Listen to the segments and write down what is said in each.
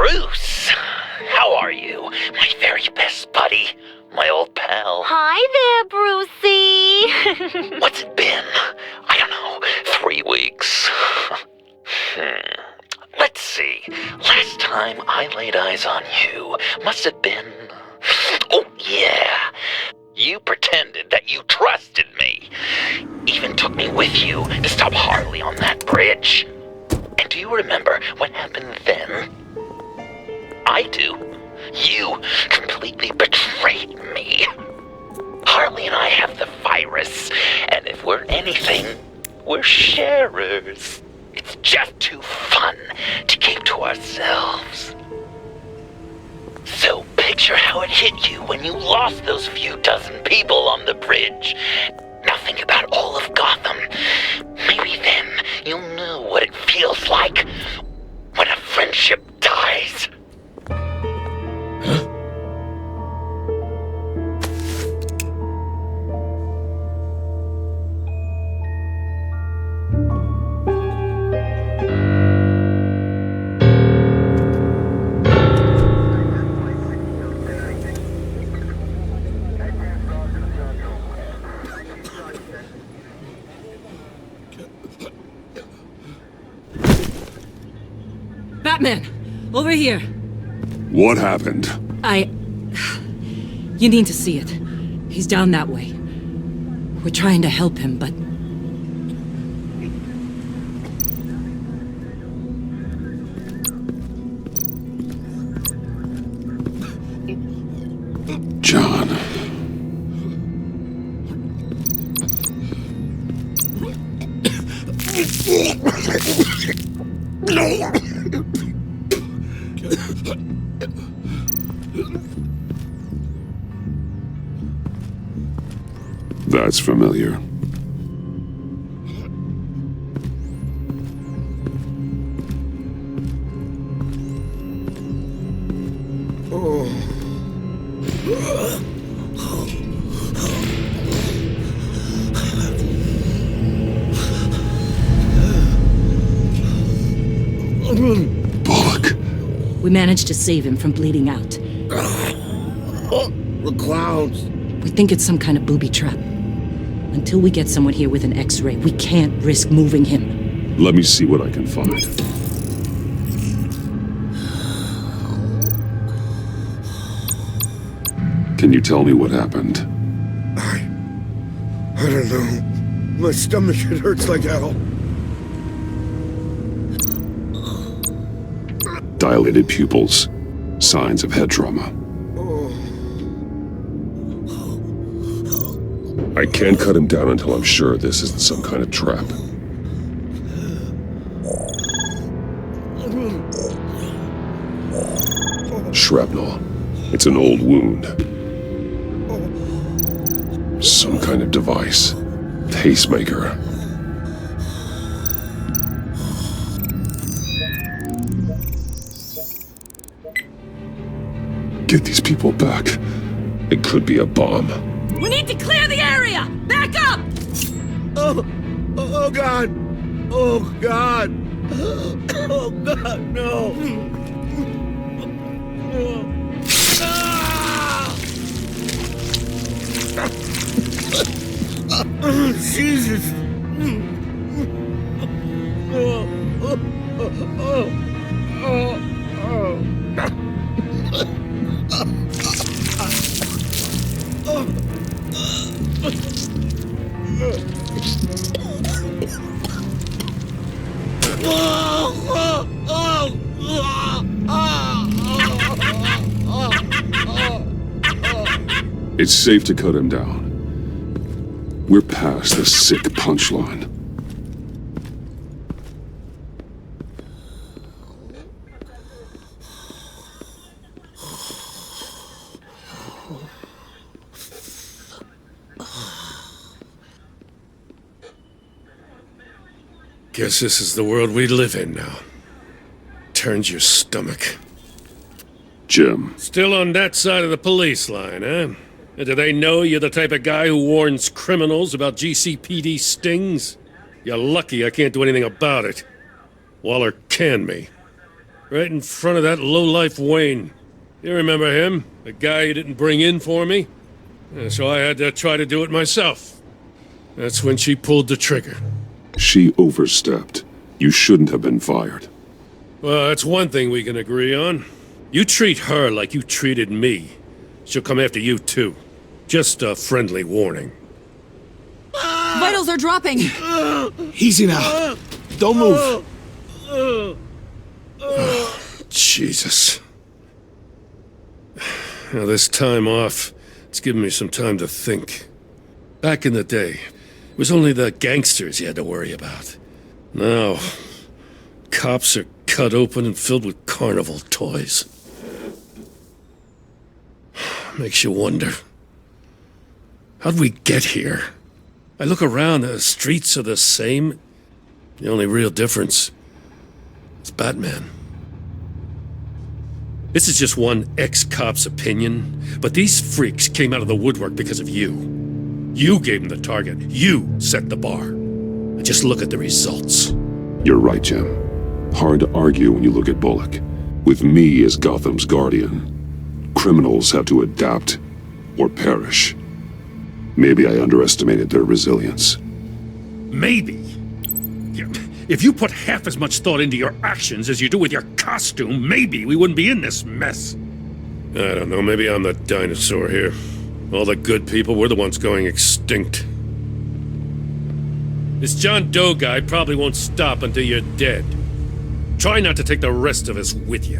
Bruce! How are you? My very best buddy. My old pal. Hi there, Brucey. What's it been? I don't know. 3 weeks. Let's see. Last time I laid eyes on you must have been... Oh, yeah. You pretended that you trusted me. Even took me with you to stop Harley on that bridge. And do you remember what happened then? I do. You completely betrayed me. Harley and I have the virus, and if we're anything, we're sharers. It's just too fun to keep to ourselves. So picture how it hit you when you lost those few dozen people on the bridge. Now think about all of Gotham. Maybe then you'll know what it feels like when a friendship dies. Batman! Over here! What happened? You need to see it. He's down that way. We're trying to help him, but... John. That's familiar. Bullock. We managed to save him from bleeding out. The clouds. We think it's some kind of booby trap. Until we get someone here with an X-ray, we can't risk moving him. Let me see what I can find. Can you tell me what happened? I don't know. My stomach, it hurts like hell. Dilated pupils. Signs of head trauma. I can't cut him down until I'm sure this isn't some kind of trap. Shrapnel. It's an old wound. Some kind of device. Pacemaker. Get these people back. It could be a bomb. We need to clear the area! Back up! Oh God! Oh God! Oh God, no! Oh, Jesus! It's safe to cut him down. We're past the sick punchline. Guess this is the world we live in now. Turns your stomach. Jim. Still on that side of the police line, huh? And do they know you're the type of guy who warns criminals about GCPD stings? You're lucky I can't do anything about it. Waller canned me. Right in front of that lowlife Wayne. You remember him? The guy you didn't bring in for me? So I had to try to do it myself. That's when she pulled the trigger. She overstepped. You shouldn't have been fired. Well, that's one thing we can agree on. You treat her like you treated me. She'll come after you, too. Just a friendly warning. Vitals are dropping! Easy now. Don't move. Jesus. Now, this time off, it's given me some time to think. Back in the day, it was only the gangsters you had to worry about. Now, cops are cut open and filled with carnival toys. Makes you wonder. How'd we get here? I look around, the streets are the same. The only real difference is Batman. This is just one ex-cop's opinion, but these freaks came out of the woodwork because of you. You gave them the target. You set the bar. And just look at the results. You're right, Jim. Hard to argue when you look at Bullock. With me as Gotham's guardian, criminals have to adapt or perish. Maybe I underestimated their resilience. Maybe. If you put half as much thought into your actions as you do with your costume, maybe we wouldn't be in this mess. I don't know, maybe I'm the dinosaur here. All the good people, we're the ones going extinct. This John Doe guy probably won't stop until you're dead. Try not to take the rest of us with you.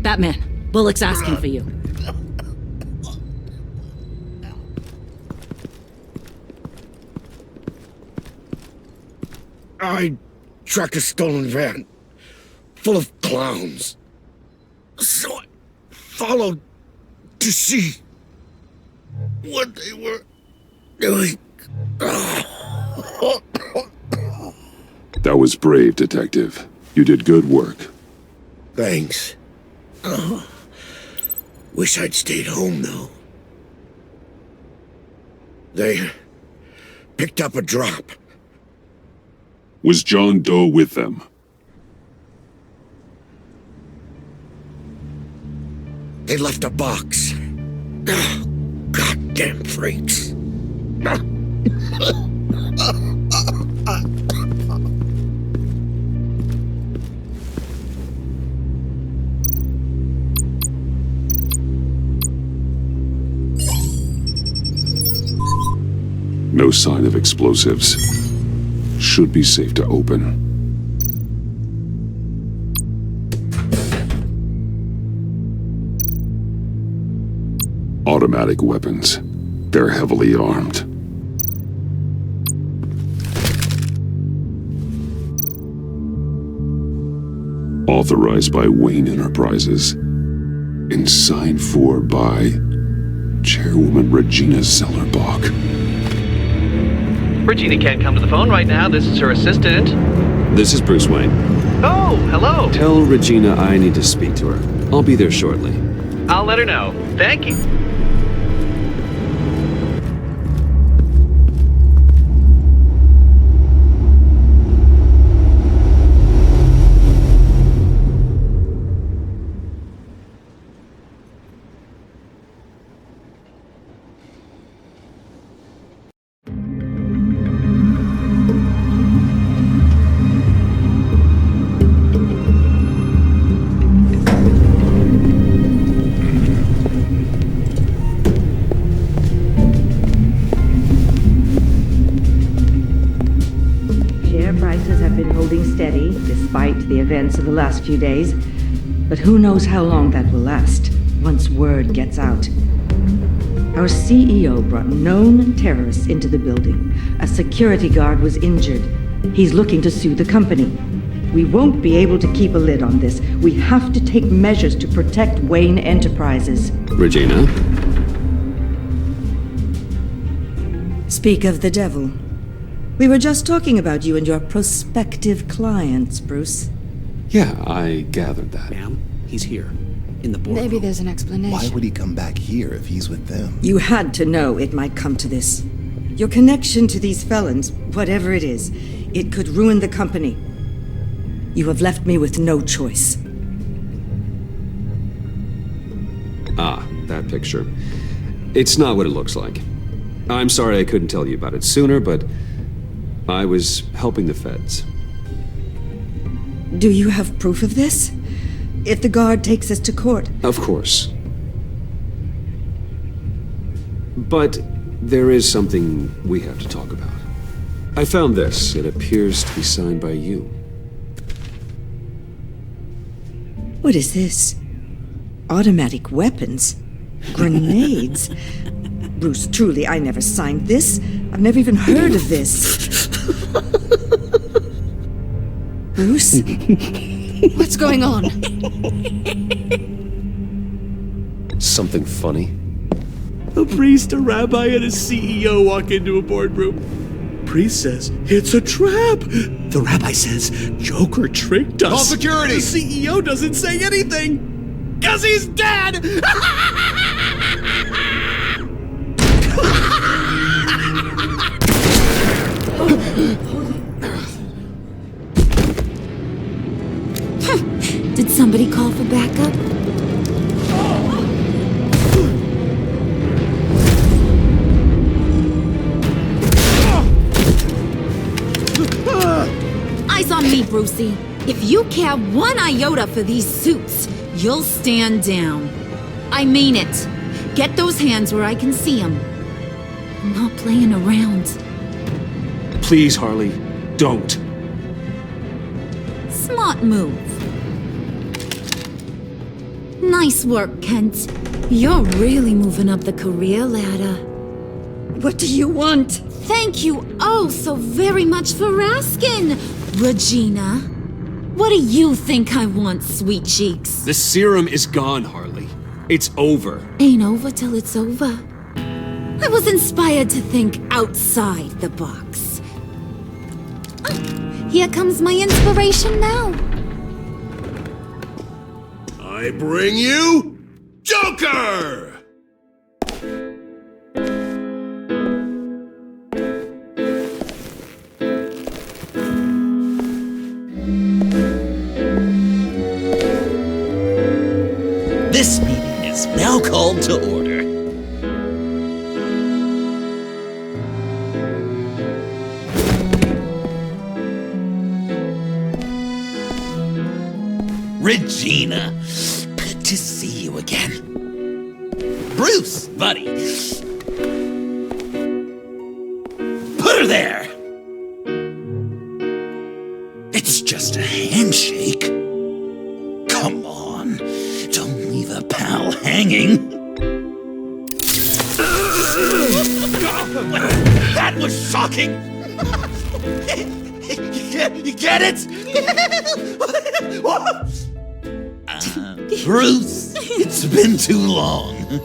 Batman, Bullock's asking for you. I tracked a stolen van full of clowns. So I followed to see what they were doing. That was brave, Detective. You did good work. Thanks. Wish I'd stayed home, though. They picked up a drop. Was John Doe with them? They left a box. Goddamn freaks. No sign of explosives. Should be safe to open. Automatic weapons. They're heavily armed. Authorized by Wayne Enterprises. And signed for by Chairwoman Regina Zellerbach. Regina can't come to the phone right now. This is her assistant. This is Bruce Wayne. Oh, hello. Tell Regina I need to speak to her. I'll be there shortly. I'll let her know. Thank you. The events of the last few days, but who knows how long that will last once word gets out. Our CEO brought known terrorists into the building. A security guard was injured. He's looking to sue the company. We won't be able to keep a lid on this. We have to take measures to protect Wayne Enterprises. Regina? Speak of the devil. We were just talking about you and your prospective clients, Bruce. Yeah, I gathered that. Ma'am, he's here. In the boardroom. Maybe there's an explanation. Why would he come back here if he's with them? You had to know it might come to this. Your connection to these felons, whatever it is, it could ruin the company. You have left me with no choice. Ah, that picture. It's not what it looks like. I'm sorry I couldn't tell you about it sooner, but I was helping the feds. Do you have proof of this? If the guard takes us to court? Of course. But there is something we have to talk about. I found this. It appears to be signed by you. What is this? Automatic weapons? Grenades? Bruce, truly, I never signed this. I've never even heard of this. Bruce? What's going on? Something funny? A priest, a rabbi, and a CEO walk into a boardroom. Priest says, it's a trap. The rabbi says, Joker tricked us. Call security! The CEO doesn't say anything. 'Cause he's dead! Did somebody call for backup? Eyes on me, Brucey. If you care one iota for these suits, you'll stand down. I mean it. Get those hands where I can see them. I'm not playing around. Please, Harley, don't. Smart move. Nice work, Kent. You're really moving up the career ladder. What do you want? Thank you oh so very much for asking, Regina. What do you think I want, sweet cheeks? The serum is gone, Harley. It's over. Ain't over till it's over. I was inspired to think outside the box. Oh, here comes my inspiration now. I bring you Joker! This meeting is now called to order. Regina, good to see you again. Bruce, buddy. Put her there. It's just a handshake. Come on, don't leave a pal hanging. That was shocking. You get it? Bruce, it's been too long.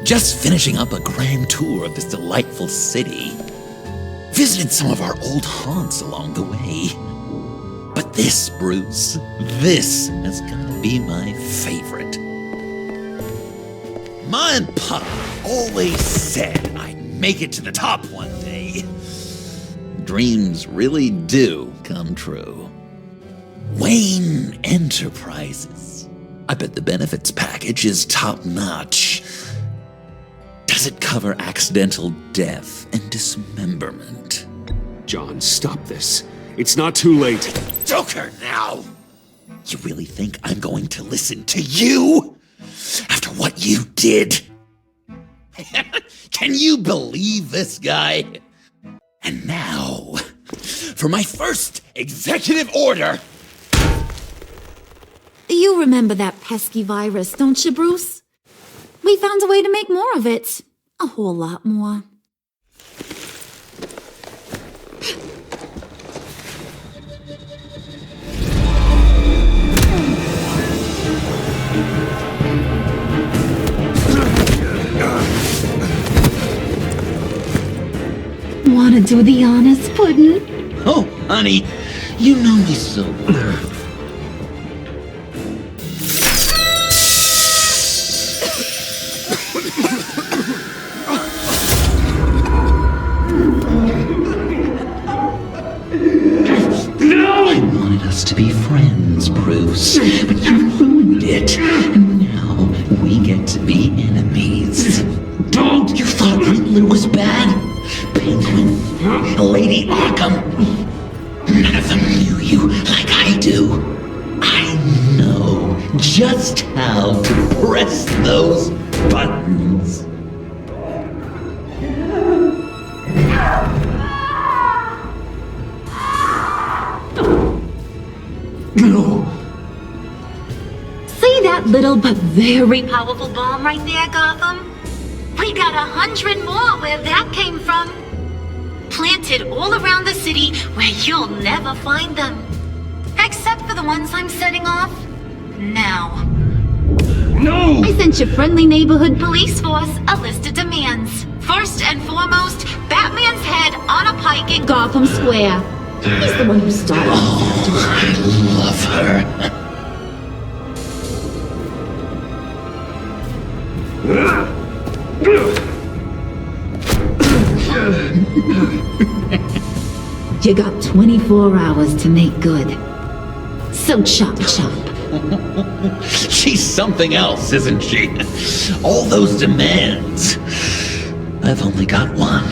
Just finishing up a grand tour of this delightful city. Visited some of our old haunts along the way. But this, Bruce, this has gotta be my favorite. Ma and Pop always said I'd make it to the top one day. Dreams really do come true. Wayne Enterprises. I bet the benefits package is top-notch. Does it cover accidental death and dismemberment? John, stop this. It's not too late. Joker, now! You really think I'm going to listen to you? After what you did? Can you believe this guy? And now, for my first executive order. You remember that pesky virus, don't you, Bruce? We found a way to make more of it. A whole lot more. Wanna do the honors, Puddin'? Oh, honey, you know me so well. No! I wanted us to be friends. Bruce, but you ruined it. Now we get to be enemies. Don't! You thought Riddler was bad? Penguin, Lady Arkham. None of them knew you like I do. I know just how to press those buttons. No. See that little but very powerful bomb right there, Gotham? We got 100 more where that came from. Planted all around the city where you'll never find them. Except for the ones I'm setting off now. No! I sent your friendly neighborhood police force a list of demands. First and foremost, Batman's head on a pike in Gotham Square. He's the one who started this. I love her. You got 24 hours to make good. So chop chop. She's something else, isn't she? All those demands. I've only got one.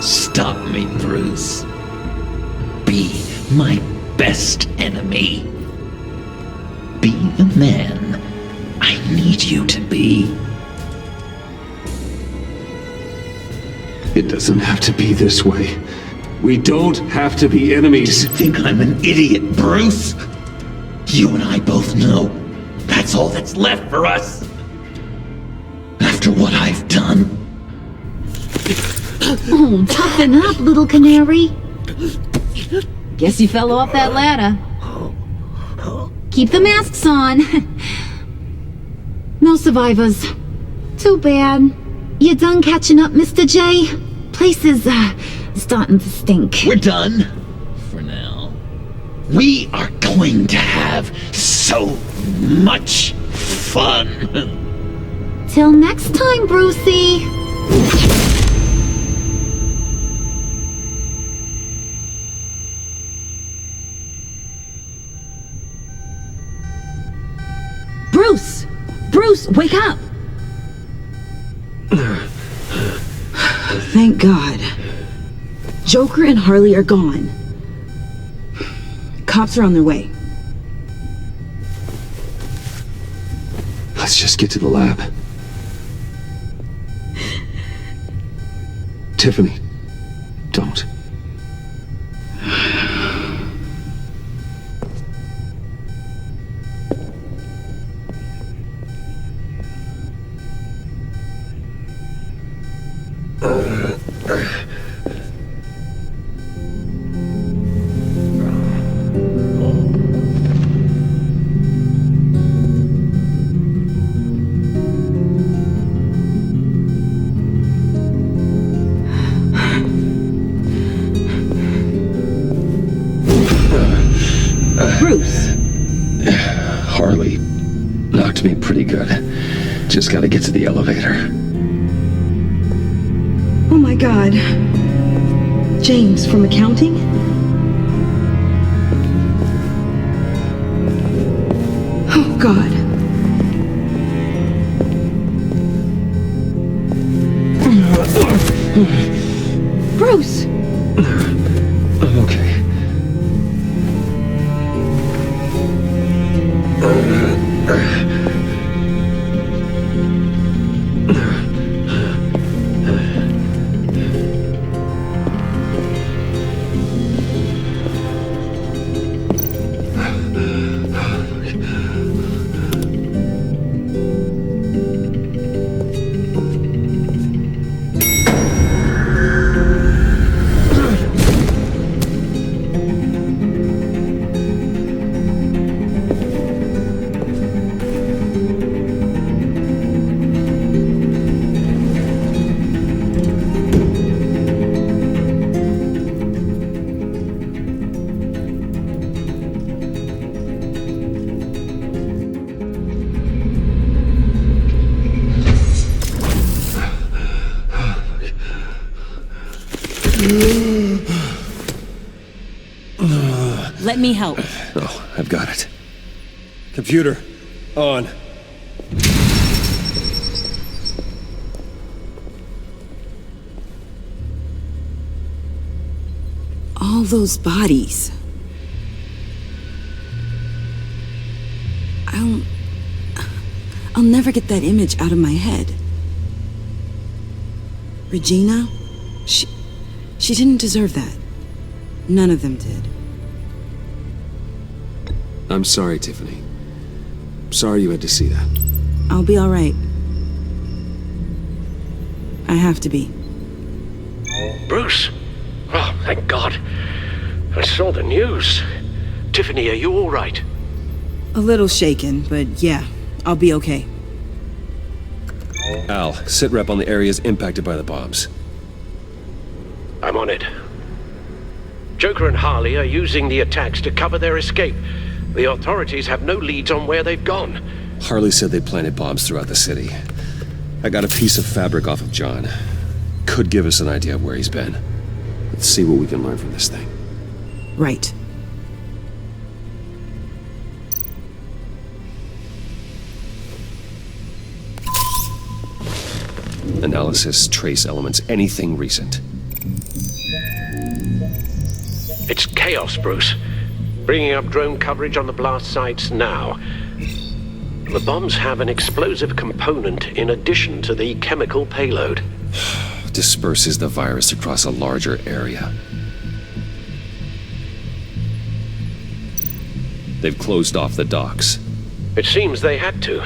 Stop me, Bruce. Be my best enemy. Be the man I need you to be. It doesn't have to be this way. We don't have to be enemies. You think I'm an idiot, Bruce? You and I both know that's all that's left for us. After what I've done. Oh, toughen up, little canary. Guess you fell off that ladder. Keep the masks on. No survivors. Too bad. You done catching up, Mr. J? Place is, starting to stink. We're done. For now. We are going to have so much fun. Till next time, Brucey. Bruce! Bruce, wake up! Thank God. Joker and Harley are gone. Cops are on their way. Let's just get to the lab. Tiffany, don't. Bruce. Harley knocked me pretty good. Just gotta get to the elevator. Oh my God. James from accounting? Oh God. Bruce! I'm okay. Let me help. Oh, I've got it. Computer, on. All those bodies. I'll never get that image out of my head. Regina? She didn't deserve that. None of them did. I'm sorry, Tiffany. Sorry you had to see that. I'll be all right. I have to be. Bruce? Oh, thank God. I saw the news. Tiffany, are you all right? A little shaken, but yeah, I'll be okay. Al, sit rep on the areas impacted by the bombs. I'm on it. Joker and Harley are using the attacks to cover their escape. The authorities have no leads on where they've gone. Harley said they planted bombs throughout the city. I got a piece of fabric off of John. Could give us an idea of where he's been. Let's see what we can learn from this thing. Right. Analysis, trace elements, anything recent. It's chaos, Bruce. Bringing up drone coverage on the blast sites now. The bombs have an explosive component in addition to the chemical payload. Disperses the virus across a larger area. They've closed off the docks. It seems they had to.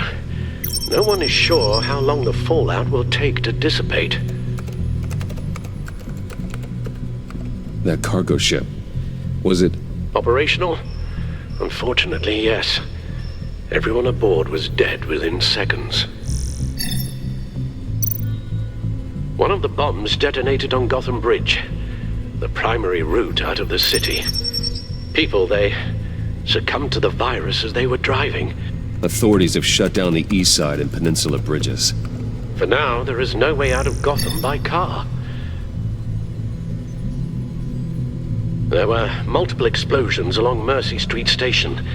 No one is sure how long the fallout will take to dissipate. That cargo ship, was it... Operational? Unfortunately, yes. Everyone aboard was dead within seconds. One of the bombs detonated on Gotham Bridge, the primary route out of the city. People, they succumbed to the virus as they were driving. Authorities have shut down the east side and peninsula bridges. For now, there is no way out of Gotham by car. There were multiple explosions along Mercy Street Station,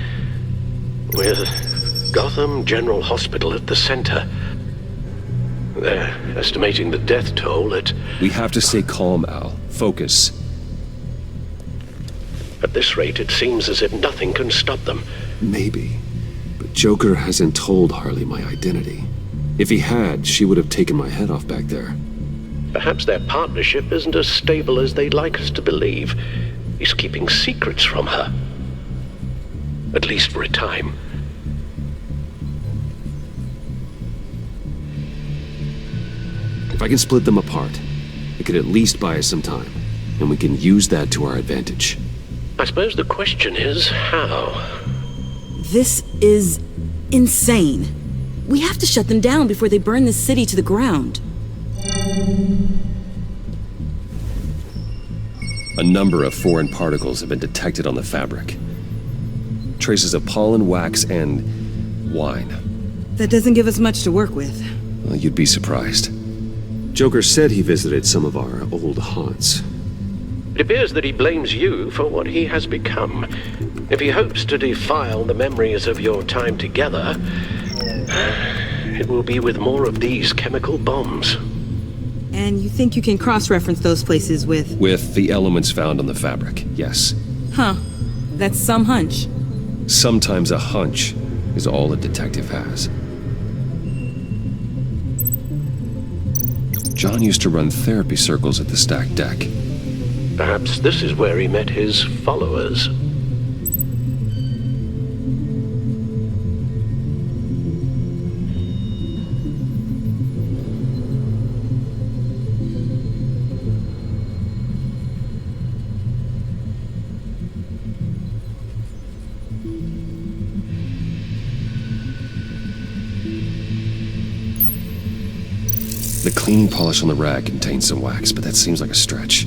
with Gotham General Hospital at the center. They're estimating the death toll at... We have to stay calm, Al. Focus. At this rate, it seems as if nothing can stop them. Maybe. But Joker hasn't told Harley my identity. If he had, she would have taken my head off back there. Perhaps their partnership isn't as stable as they'd like us to believe. He's keeping secrets from her. At least for a time. If I can split them apart, it could at least buy us some time. And we can use that to our advantage. I suppose the question is, how? This is insane. We have to shut them down before they burn this city to the ground. A number of foreign particles have been detected on the fabric. Traces of pollen, wax, and wine. That doesn't give us much to work with. Well, you'd be surprised. Joker said he visited some of our old haunts. It appears that he blames you for what he has become. If he hopes to defile the memories of your time together, it will be with more of these chemical bombs. And you think you can cross-reference those places with... With the elements found on the fabric, yes. Huh. That's some hunch. Sometimes a hunch is all a detective has. John used to run therapy circles at the stacked deck. Perhaps this is where he met his followers. The cleaning polish on the rag contains some wax, but that seems like a stretch.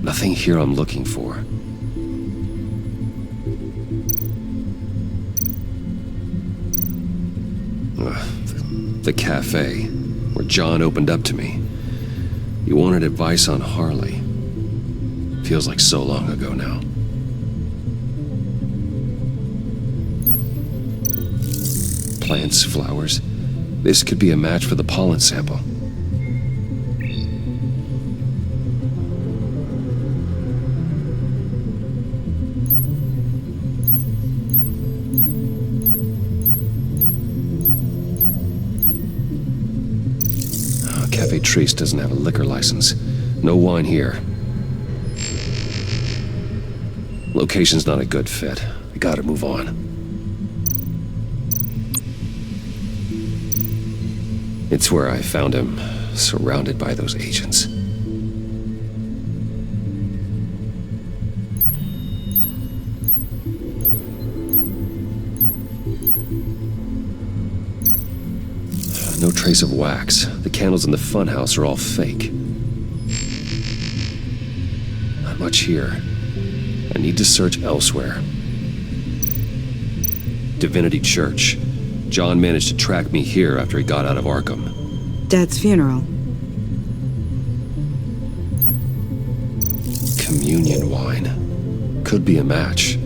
Nothing here I'm looking for. The cafe, where John opened up to me. He wanted advice on Harley. Feels like so long ago now. Plants, flowers. This could be a match for the pollen sample. Cafe Trace doesn't have a liquor license. No wine here. Location's not a good fit. I gotta move on. It's where I found him, surrounded by those agents. No trace of wax. The candles in the funhouse are all fake. Not much here. I need to search elsewhere. Divinity Church. John managed to track me here after he got out of Arkham. Dad's funeral. Communion wine. Could be a match.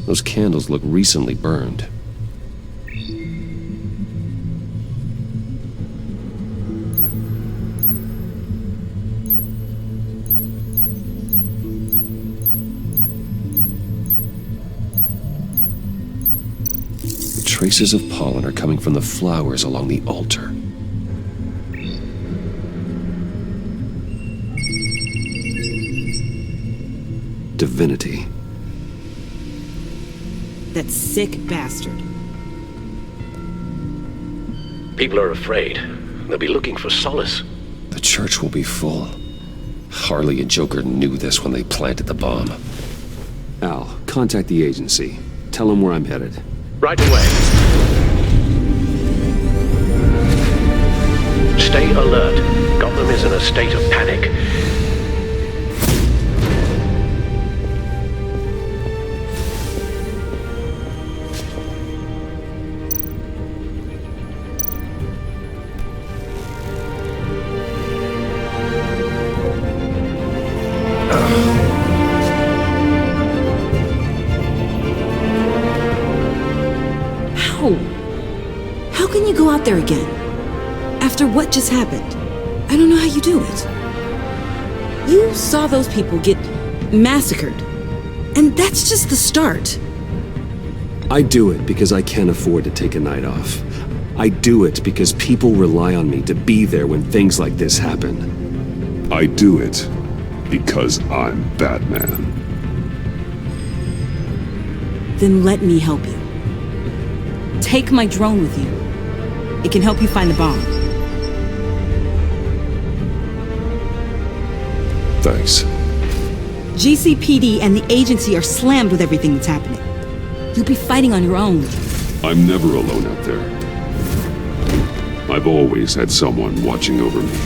Those candles look recently burned. The traces of pollen are coming from the flowers along the altar. Divinity. That sick bastard. People are afraid. They'll be looking for solace. The church will be full. Harley and Joker knew this when they planted the bomb. Al, contact the agency. Tell them where I'm headed. Right away. Stay alert. Gotham is in a state of panic. How can you go out there again? After what just happened? I don't know how you do it. You saw those people get massacred. And that's just the start. I do it because I can't afford to take a night off. I do it because people rely on me to be there when things like this happen. I do it because I'm Batman. Then let me help you. Take my drone with you. It can help you find the bomb. Thanks. GCPD and the agency are slammed with everything that's happening. You'll be fighting on your own. I'm never alone out there. I've always had someone watching over me.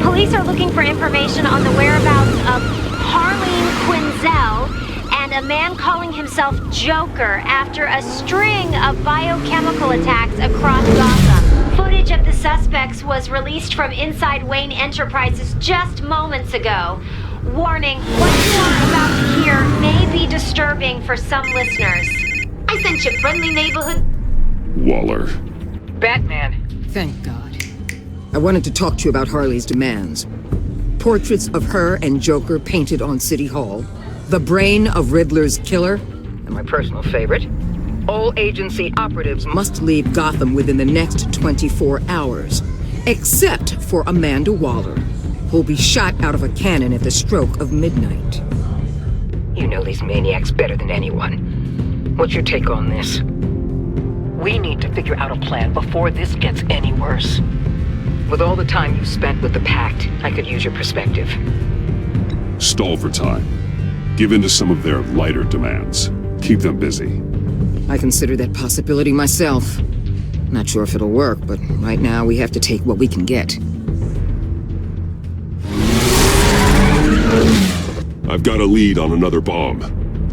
Police are looking for information on the whereabouts of Harleen Quinzel and a man calling himself Joker after a string of biochemical attacks across Gotham. Footage of the suspects was released from inside Wayne Enterprises just moments ago. Warning, what you are about to hear may be disturbing for some listeners. I sent you friendly neighborhood... Waller. Batman. Thank God. I wanted to talk to you about Harley's demands. Portraits of her and Joker painted on City Hall. The brain of Riddler's killer. And my personal favorite. All agency operatives must leave Gotham within the next 24 hours. Except for Amanda Waller, who'll be shot out of a cannon at the stroke of midnight. You know these maniacs better than anyone. What's your take on this? We need to figure out a plan before this gets any worse. With all the time you spent with the Pact, I could use your perspective. Stall for time. Give in to some of their lighter demands. Keep them busy. I consider that possibility myself. Not sure if it'll work, but right now we have to take what we can get. I've got a lead on another bomb.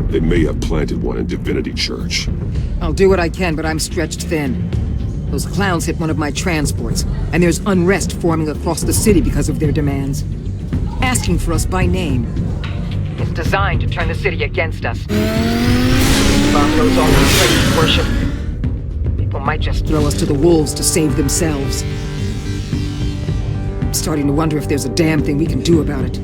They may have planted one in Divinity Church. I'll do what I can, but I'm stretched thin. Those clowns hit one of my transports, and there's unrest forming across the city because of their demands. Asking for us by name. It's designed to turn the city against us. Bomb goes off in place worship. People might just throw us to the wolves to save themselves. I'm starting to wonder if there's a damn thing we can do about it.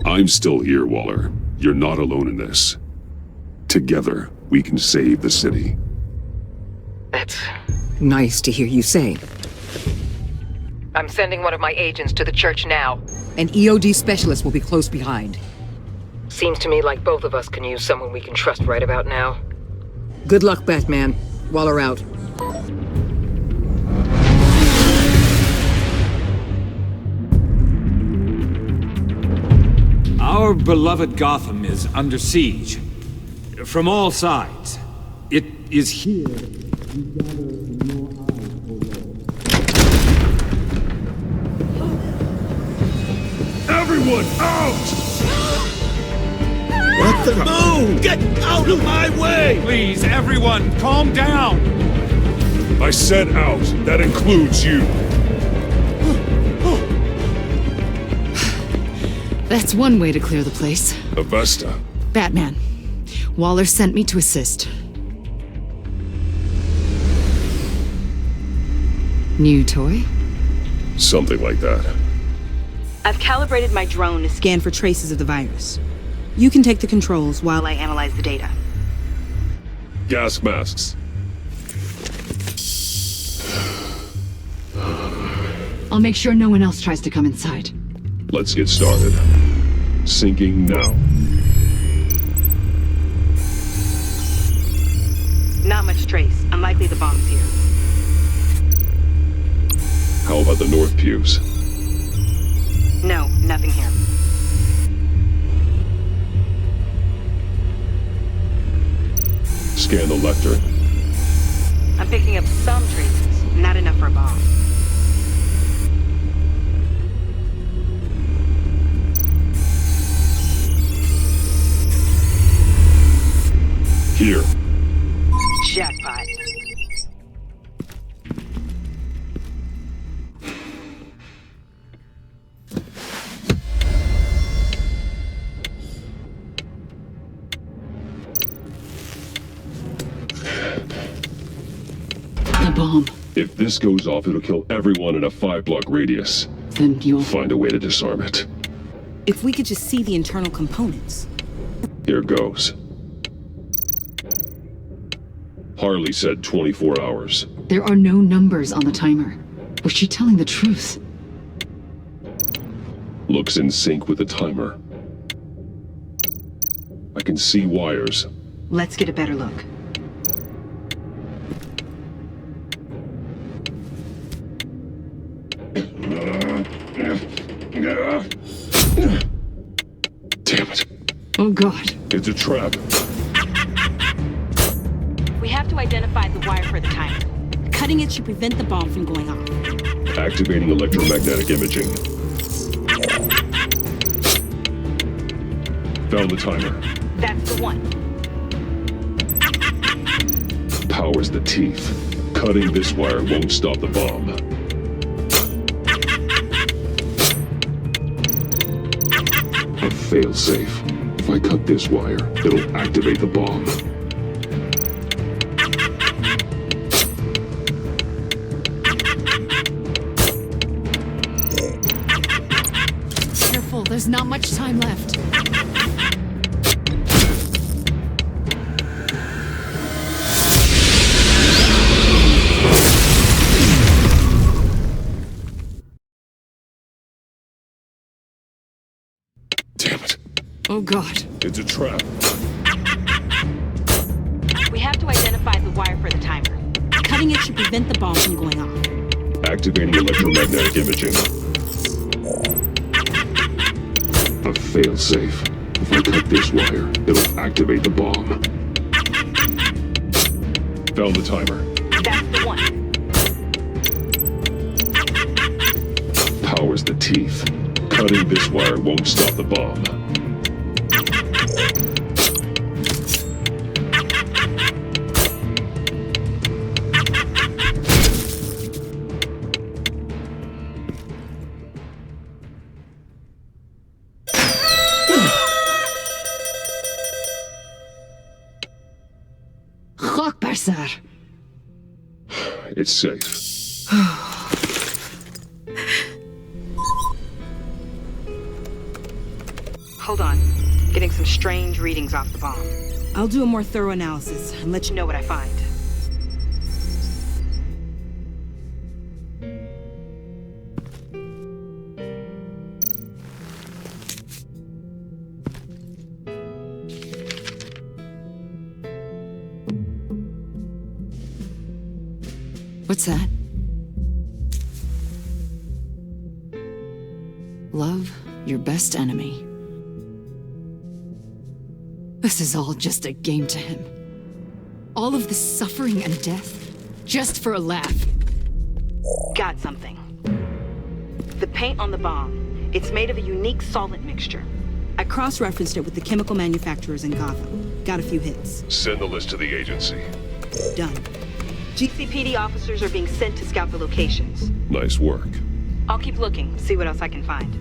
I'm still here, Waller. You're not alone in this. Together, we can save the city. That's nice to hear you say. I'm sending one of my agents to the church now. An EOD specialist will be close behind. Seems to me like both of us can use someone we can trust right about now. Good luck, Batman. Waller out. Our beloved Gotham is under siege. From all sides. It is here we gather in your eyes, O Lord. Everyone out! What the moon? Get out of my way! Please, everyone, calm down! I said out. That includes you. That's one way to clear the place. Avesta. Batman. Waller sent me to assist. New toy? Something like that. I've calibrated my drone to scan for traces of the virus. You can take the controls while I analyze the data. Gas masks. I'll make sure no one else tries to come inside. Let's get started. Syncing now. Not much trace. Unlikely the bomb's here. How about the north pews? No, nothing here. Scan the lectern. I'm picking up some traces. Not enough for a bomb. Here. Jackpot. The bomb. If this goes off, it'll kill everyone in a 5-block radius. Then you'll find a way to disarm it. If we could just see the internal components. Here goes. Harley said 24 hours. There are no numbers on the timer. Was she telling the truth? Looks in sync with the timer. I can see wires. Let's get a better look. Damn it. Oh God. It's a trap. We have to identify the wire for the timer. Cutting it should prevent the bomb from going off. Activating electromagnetic imaging. Found the timer. That's the one. Power's the teeth. Cutting this wire won't stop the bomb. A failsafe. If I cut this wire, it'll activate the bomb. Careful, there's not much time left. Oh God. It's a trap. We have to identify the wire for the timer. Cutting it should prevent the bomb from going off. Activating electromagnetic imaging. A failsafe. If I cut this wire, it'll activate the bomb. Found the timer. That's the one. Powers the teeth. Cutting this wire won't stop the bomb. Sir. It's safe. Hold on. Getting some strange readings off the bomb. I'll do a more thorough analysis and let you know what I find. What's that? Love your best enemy. This is all just a game to him. All of this suffering and death, just for a laugh. Got something. The paint on the bomb, it's made of a unique solvent mixture. I cross-referenced it with the chemical manufacturers in Gotham. Got a few hits. Send the list to the agency. Done. GCPD officers are being sent to scout the locations. Nice work. I'll keep looking, see what else I can find.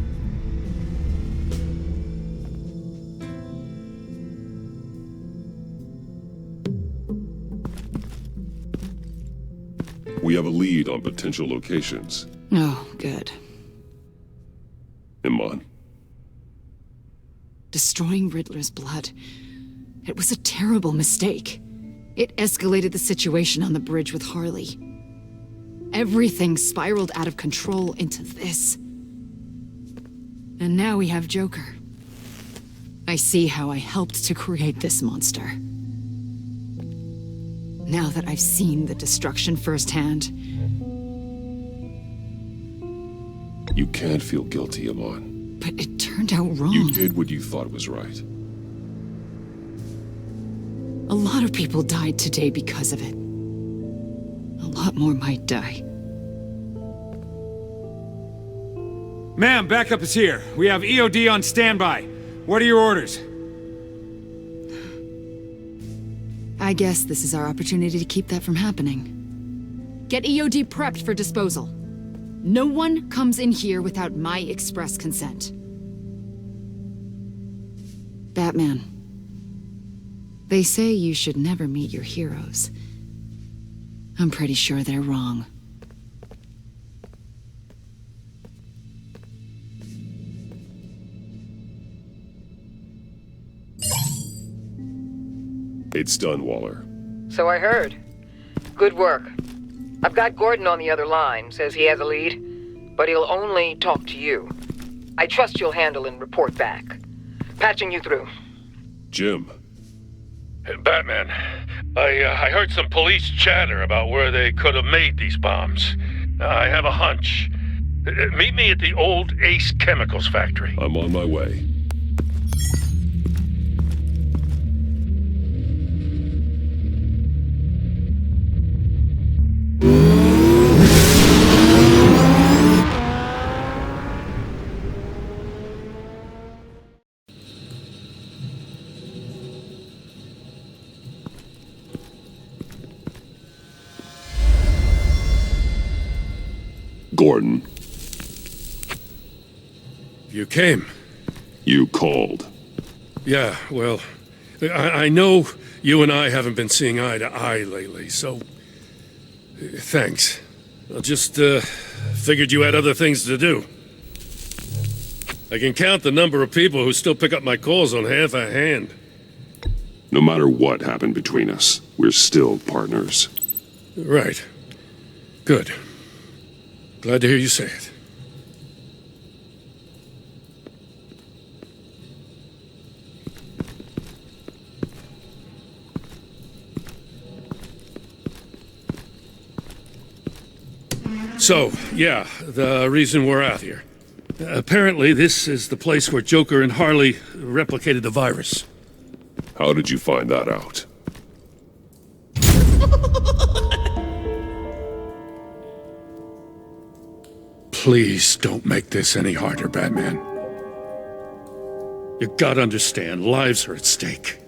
We have a lead on potential locations. Oh, good. Iman. Destroying Riddler's blood. It was a terrible mistake. It escalated the situation on the bridge with Harley. Everything spiraled out of control into this. And now we have Joker. I see how I helped to create this monster. Now that I've seen the destruction firsthand... You can't feel guilty, Iman. But it turned out wrong. You did what you thought was right. A lot of people died today because of it. A lot more might die. Ma'am, backup is here. We have EOD on standby. What are your orders? I guess this is our opportunity to keep that from happening. Get EOD prepped for disposal. No one comes in here without my express consent. Batman. They say you should never meet your heroes. I'm pretty sure they're wrong. It's done, Waller. So I heard. Good work. I've got Gordon on the other line, says he has a lead, but he'll only talk to you. I trust you'll handle and report back. Patching you through. Jim. Batman, I heard some police chatter about where they could have made these bombs. I have a hunch. Meet me at the old Ace Chemicals factory. I'm on my way. Gordon. You came. You called. Yeah, well, I know you and I haven't been seeing eye to eye lately, so... thanks. I just, figured you had other things to do. I can count the number of people who still pick up my calls on half a hand. No matter what happened between us, we're still partners. Right. Good. Glad to hear you say it. So, yeah, the reason we're out here. Apparently, this is the place where Joker and Harley replicated the virus. How did you find that out? Please don't make this any harder, Batman. You gotta understand, lives are at stake.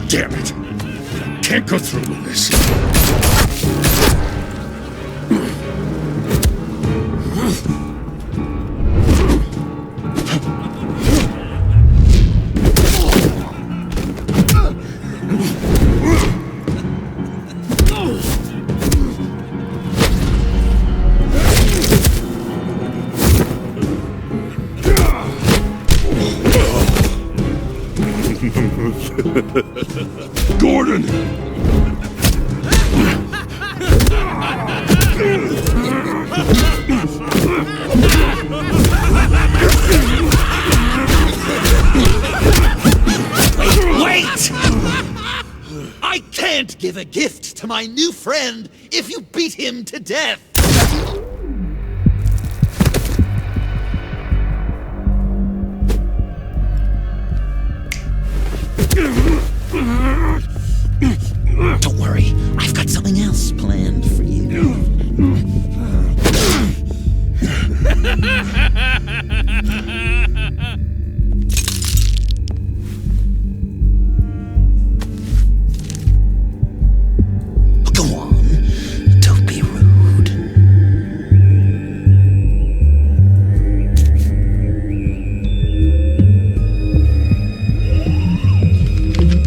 Damn it! Can't go through with this. Gordon! Wait! I can't give a gift to my new friend if you beat him to death! Don't worry, I've got something else planned for you. Go on, don't be rude.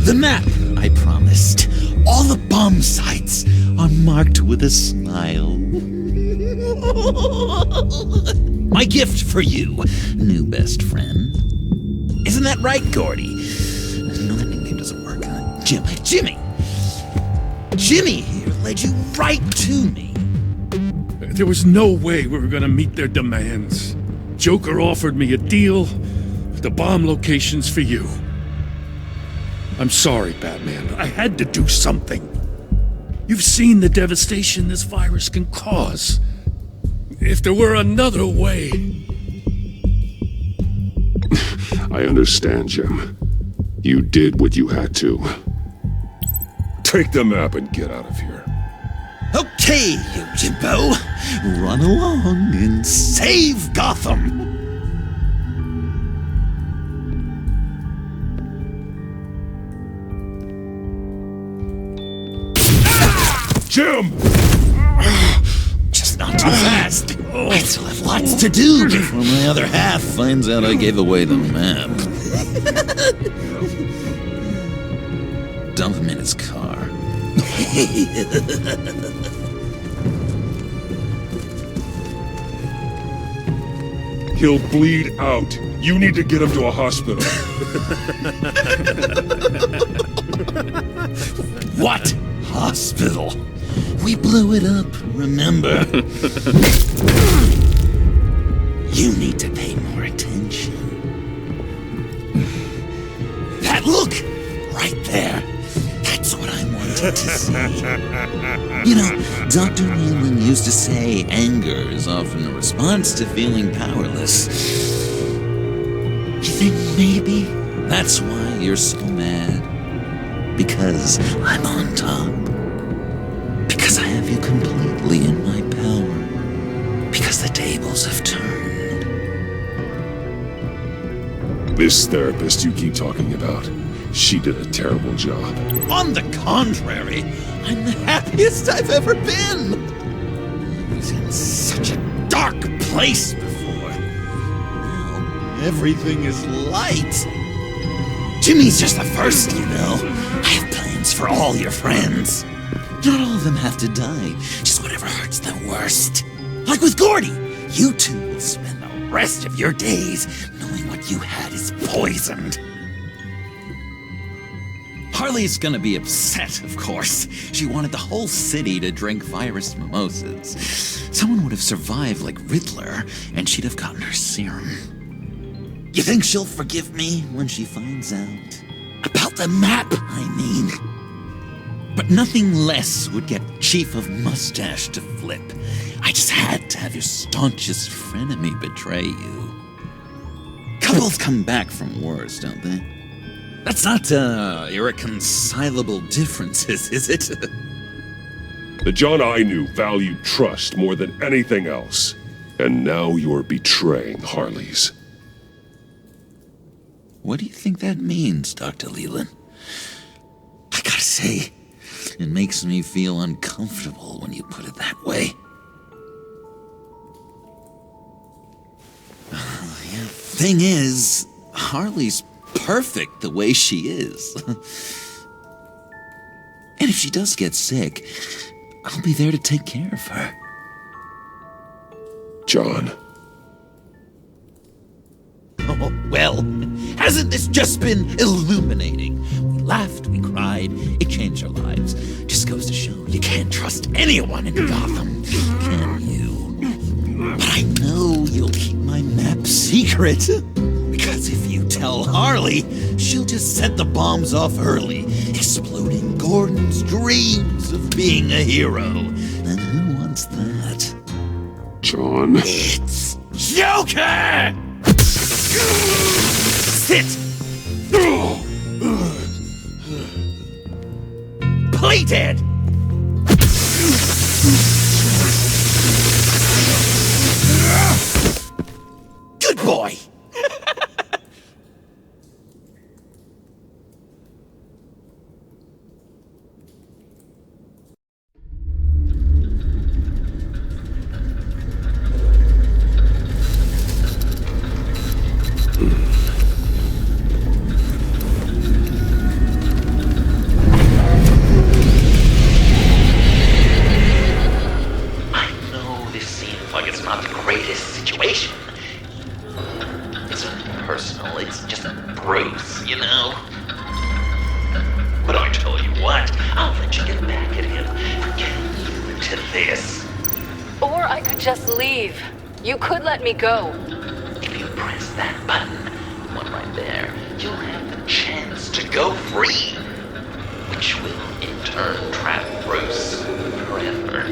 The map I promised. All the bomb sites are marked with a smile. My gift for you, new best friend. Isn't that right, Gordy? No, that nickname doesn't work. Jimmy! Jimmy here led you right to me. There was no way we were gonna meet their demands. Joker offered me a deal, the bomb locations for you. I'm sorry, Batman. I had to do something. You've seen the devastation this virus can cause. If there were another way... I understand, Jim. You did what you had to. Take the map and get out of here. Okay, you Jimbo. Run along and save Gotham. Jim! Just not too fast. I still have lots to do before my other half finds out I gave away the map. Dump him in his car. He'll bleed out. You need to get him to a hospital. What? Hospital? We blew it up, remember? You need to pay more attention. That look! Right there. That's what I wanted to see. You know, Dr. Newman used to say anger is often a response to feeling powerless. You think maybe that's why you're so mad? Because I'm on top? Because I have you completely in my power? Because the tables have turned? This therapist you keep talking about, she did a terrible job. On the contrary, I'm the happiest I've ever been. I was in such a dark place before. Now everything is light. Jimmy's just the first, you know. I have plans for all your friends. Not all of them have to die, just whatever hurts them worst. Like with Gordy, you two will spend the rest of your days knowing what you had is poisoned. Harley's gonna be upset, of course. She wanted the whole city to drink virus mimosas. Someone would have survived like Riddler, and she'd have gotten her serum. You think she'll forgive me when she finds out? About the map, I mean. But nothing less would get Chief of Mustache to flip. I just had to have your staunchest frenemy betray you. Couples come back from wars, don't they? That's not, irreconcilable differences, is it? The John I knew valued trust more than anything else. And now you're betraying Harley's. What do you think that means, Dr. Leland? I gotta say, it makes me feel uncomfortable when you put it that way. Thing is, Harley's perfect the way she is. And if she does get sick, I'll be there to take care of her. John. Oh, well, hasn't this just been illuminating? We laughed, we cried, it changed our lives. Just goes to show you can't trust anyone in Gotham, can you? But I know you'll keep my map secret. Because if you tell Harley, she'll just set the bombs off early, exploding Gordon's dreams of being a hero. And who wants that? John. It's Joker! Sit! Play dead! Good boy! You could let me go. If you press that button, one right there, you'll have the chance to go free, which will in turn trap Bruce forever.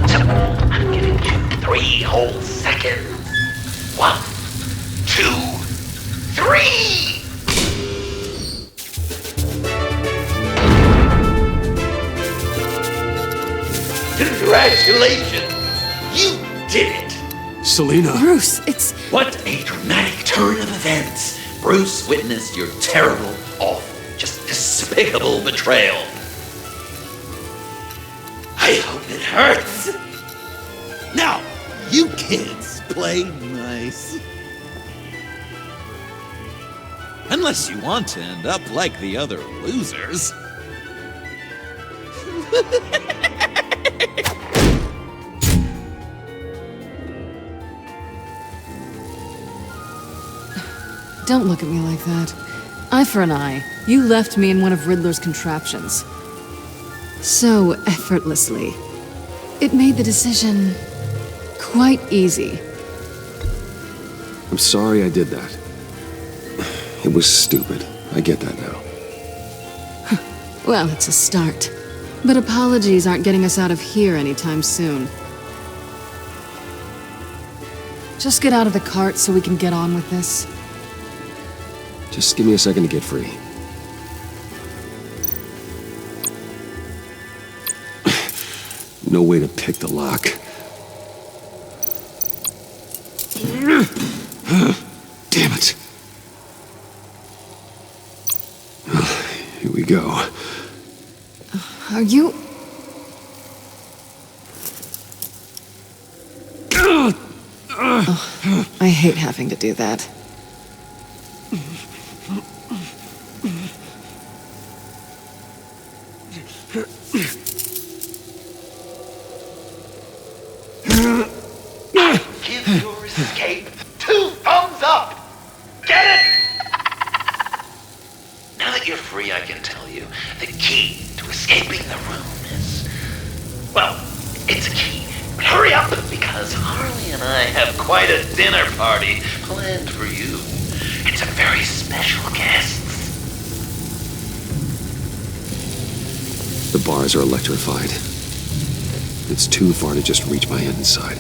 So, I'm giving you 3 whole seconds. 1, 2, 3! Congratulations! You did it! Selina. Bruce, it's... What a dramatic turn of events! Bruce witnessed your terrible, awful, just despicable betrayal. I hope it hurts! Now, you kids play nice. Unless you want to end up like the other losers. Don't look at me like that. Eye for an eye. You left me in one of Riddler's contraptions. So effortlessly. It made the decision quite easy. I'm sorry I did that. It was stupid. I get that now. Well, it's a start. But apologies aren't getting us out of here anytime soon. Just get out of the cart so we can get on with this. Just give me a second to get free. No way to pick the lock. Damn you go. Are you... Oh, I hate having to do that. Give your escape 2 thumbs up! Get it? Now that you're free, I can tell you the key to escaping the room is... well, it's a key. But hurry up, because Harley and I have quite a dinner party planned for you. And some very special guests. The bars are electrified. It's too far to just reach my hand inside.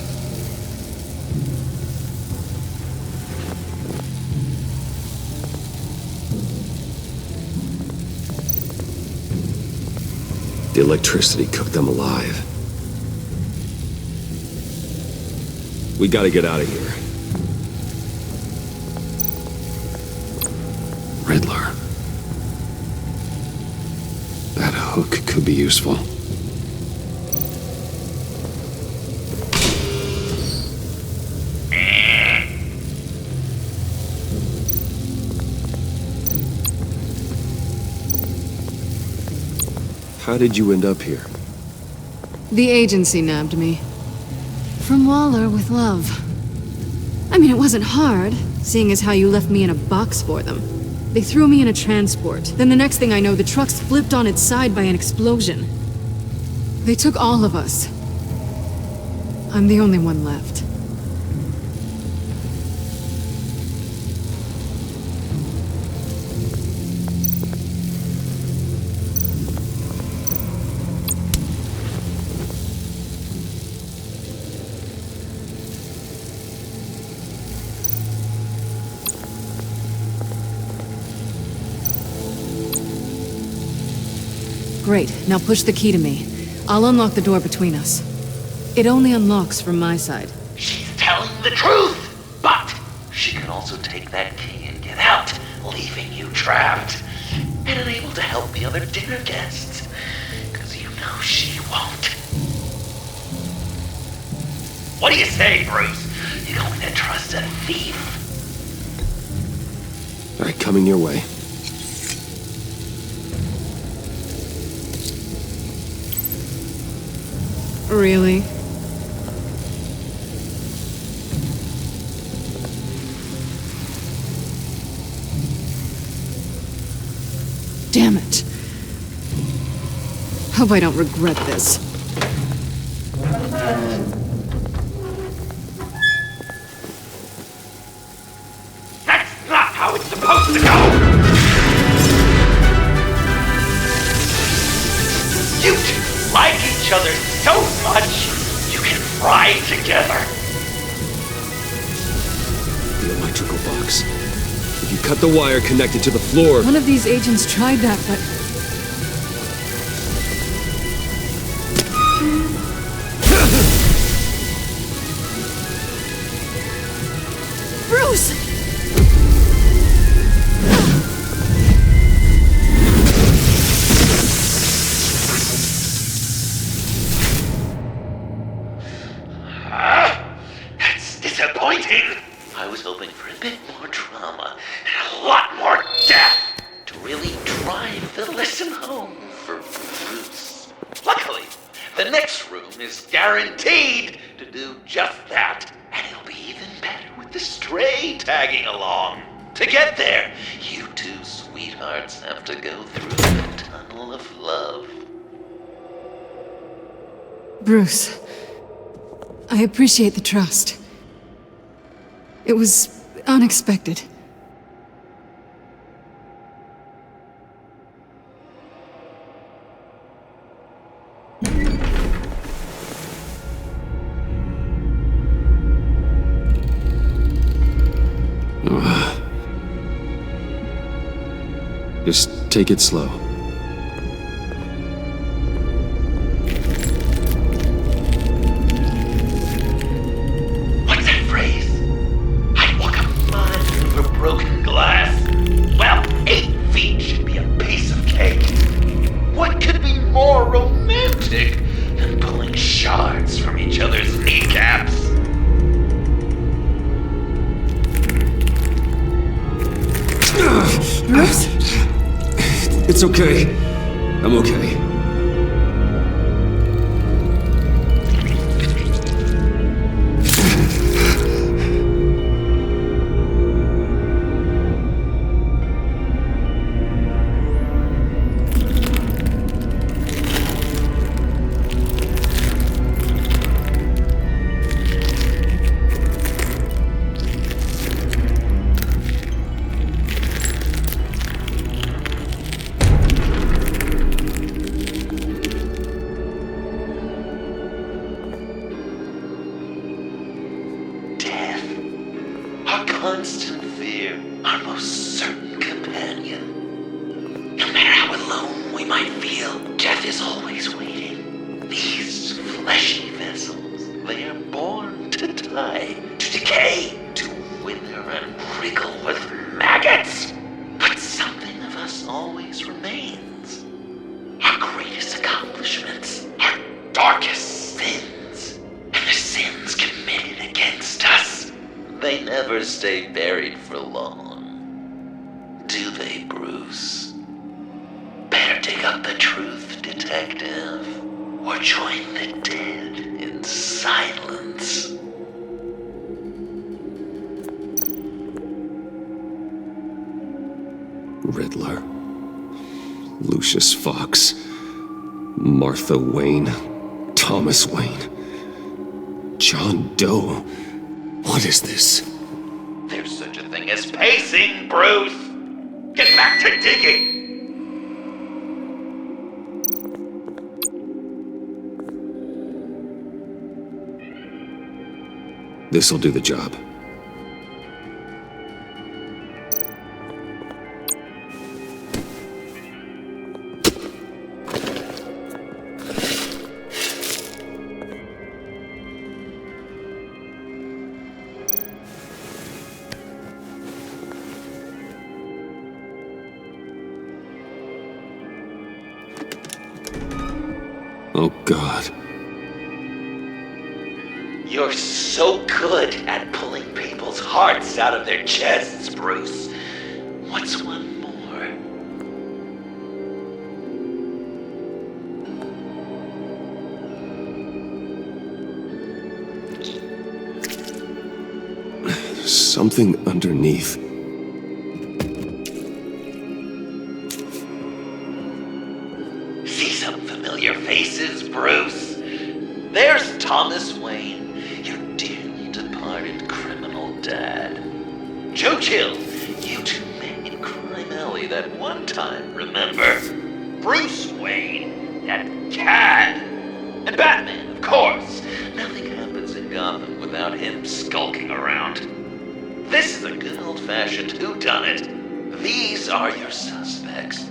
The electricity cooked them alive. We gotta get out of here. Riddler. That hook could be useful. How did you end up here? The agency nabbed me. From Waller with love. I mean, it wasn't hard, seeing as how you left me in a box for them. They threw me in a transport. Then the next thing I know, the truck's flipped on its side by an explosion. They took all of us. I'm the only one left. Great, now push the key to me. I'll unlock the door between us. It only unlocks from my side. She's telling the truth! But she can also take that key and get out, leaving you trapped. And unable to help the other dinner guests. Because you know she won't. What do you say, Bruce? You going to trust a thief? All right, coming your way. Really? Damn it. Hope I don't regret this. That's not how it's supposed to go! You two like each other so much, you can fry together. The electrical box. If you cut the wire connected to the floor... One of these agents tried that, but... Bruce! That's disappointing. I was hoping for a bit more drama and a lot more death to really drive the lesson home for Bruce. Luckily, the next room is guaranteed to do just that, and it'll be even better with the stray tagging along. To get there, you two sweethearts have to go through the tunnel of love. Bruce, I appreciate the trust. It was unexpected. Just take it slow. What's that phrase? I'd walk a mile through broken glass. Well, 8 feet should be a piece of cake. shards from each other's kneecaps. Bruce? It's okay. I'm okay. Constant fear, our most certain companion. No matter how alone we might feel, death is always waiting. These fleshy vessels, they are born to die, to decay, to wither and wriggle with maggots. But something of us always remains. Our greatest accomplishments, our darkest sins, and the sins committed against us. They never stay buried for long, do they, Bruce? Better dig up the truth, detective, or join the dead in silence. Riddler, Lucius Fox, Martha Wayne, Thomas Wayne, John Doe. What is this? There's such a thing as pacing, Bruce! Get back to digging! This'll do the job. Oh, God. You're so good at pulling people's hearts out of their chests, Bruce. What's one more? Something underneath. See some familiar faces, Bruce? There's Thomas Wayne, your dearly departed criminal dad. Joe Chill, you two met in Crime Alley that one time, remember? Bruce Wayne, that cad. And Batman, of course. Nothing happens in Gotham without him skulking around. This is a good old-fashioned whodunit. These are your suspects.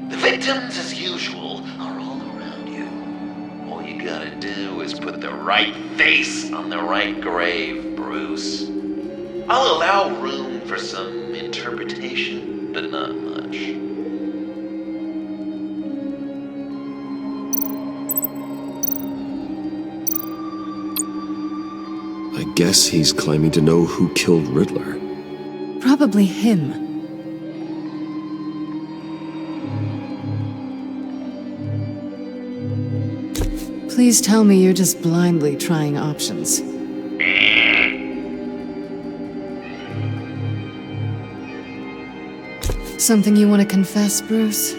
The victims, as usual, are all around you. All you gotta do is put the right face on the right grave, Bruce. I'll allow room for some interpretation, but not much. I guess he's claiming to know who killed Riddler. Probably him. Please tell me you're just blindly trying options. Something you want to confess, Bruce?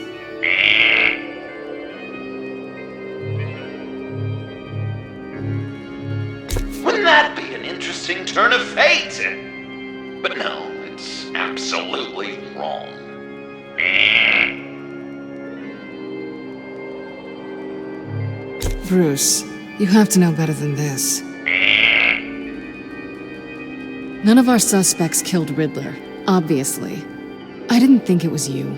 Wouldn't that be an interesting turn of fate? But no, it's absolutely wrong. Bruce, you have to know better than this. None of our suspects killed Riddler, obviously. I didn't think it was you,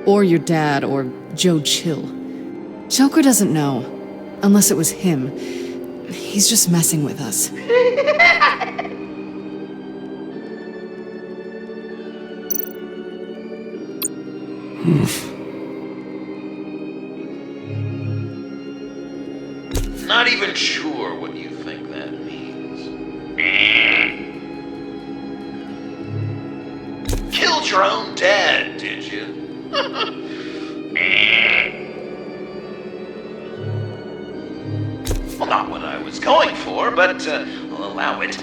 or your dad, or Joe Chill. Joker doesn't know, unless it was him. He's just messing with us. Not even sure what you think that means. Killed your own dad, did you? Well, not what I was going for, but I'll allow it.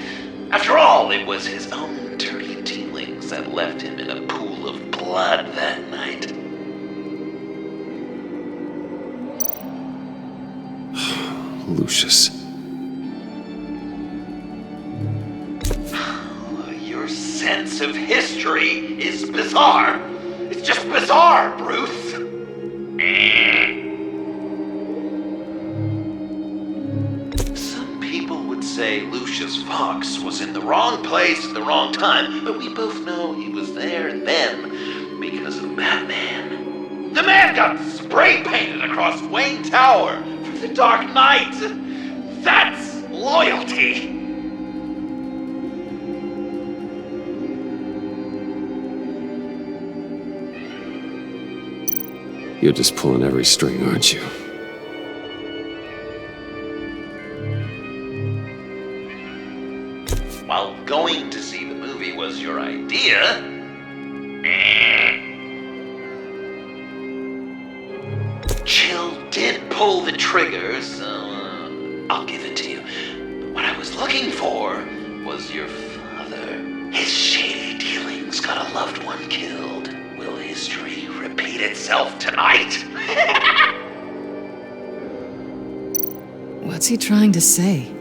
After all, it was his own dirty dealings that left him in a pool of blood that night. Lucius. Your sense of history is bizarre. It's just bizarre, Bruce. Some people would say Lucius Fox was in the wrong place at the wrong time, but we both know he was there then because of Batman. The man got spray painted across Wayne Tower for the Dark Knight. That's loyalty. You're just pulling every string, aren't you? While going to see the movie was your idea, Chill did pull the trigger, so I'll give it to you. But what I was looking for was your father. His shady dealings got a loved one killed. Will history repeat itself tonight? What's he trying to say?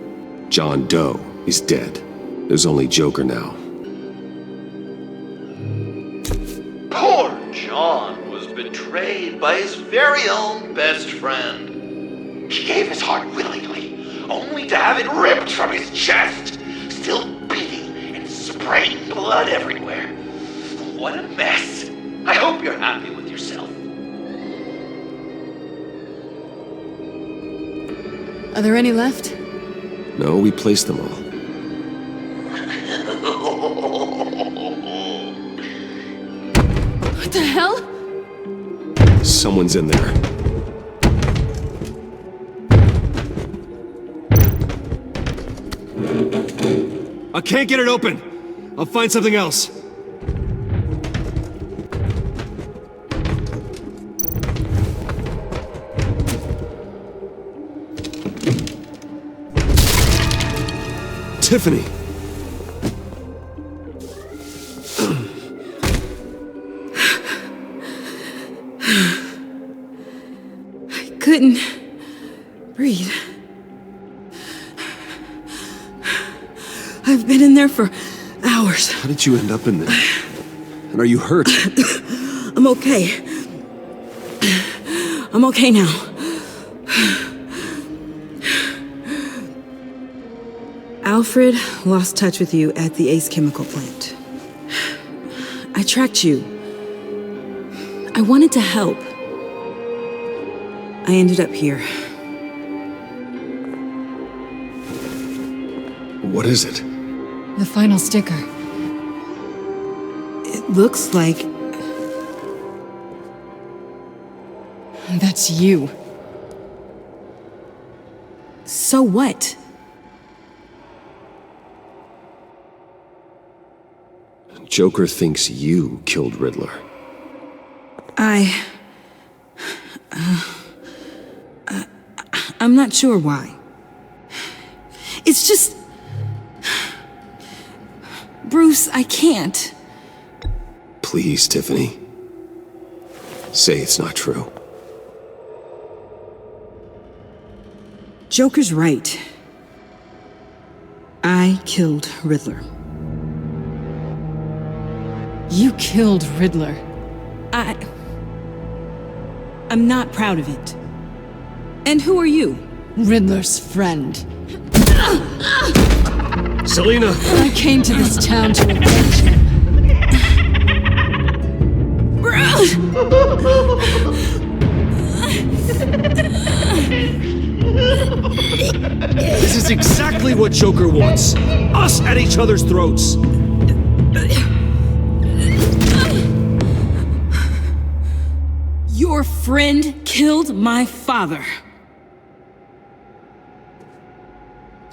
John Doe is dead. There's only Joker now. Poor John was betrayed by his very own best friend. He gave his heart willingly, only to have it ripped from his chest, still beating and spraying blood everywhere. What a mess. I hope you're happy with yourself. Are there any left? No, we placed them all. What the hell? Someone's in there. I can't get it open. I'll find something else. Tiffany! I couldn't breathe. I've been in there for hours. How did you end up in there? And are you hurt? I'm okay. I'm okay now. Alfred lost touch with you at the Ace Chemical plant. I tracked you. I wanted to help. I ended up here. What is it? The final sticker. It looks like... That's you. So what? Joker thinks you killed Riddler. I'm not sure why. It's just... Bruce, I can't. Please, Tiffany. Say it's not true. Joker's right. I killed Riddler. You killed Riddler. I'm not proud of it. And who are you? Riddler's friend. Selina! I came to this town to avenge him. This is exactly what Joker wants. Us at each other's throats. Your friend killed my father.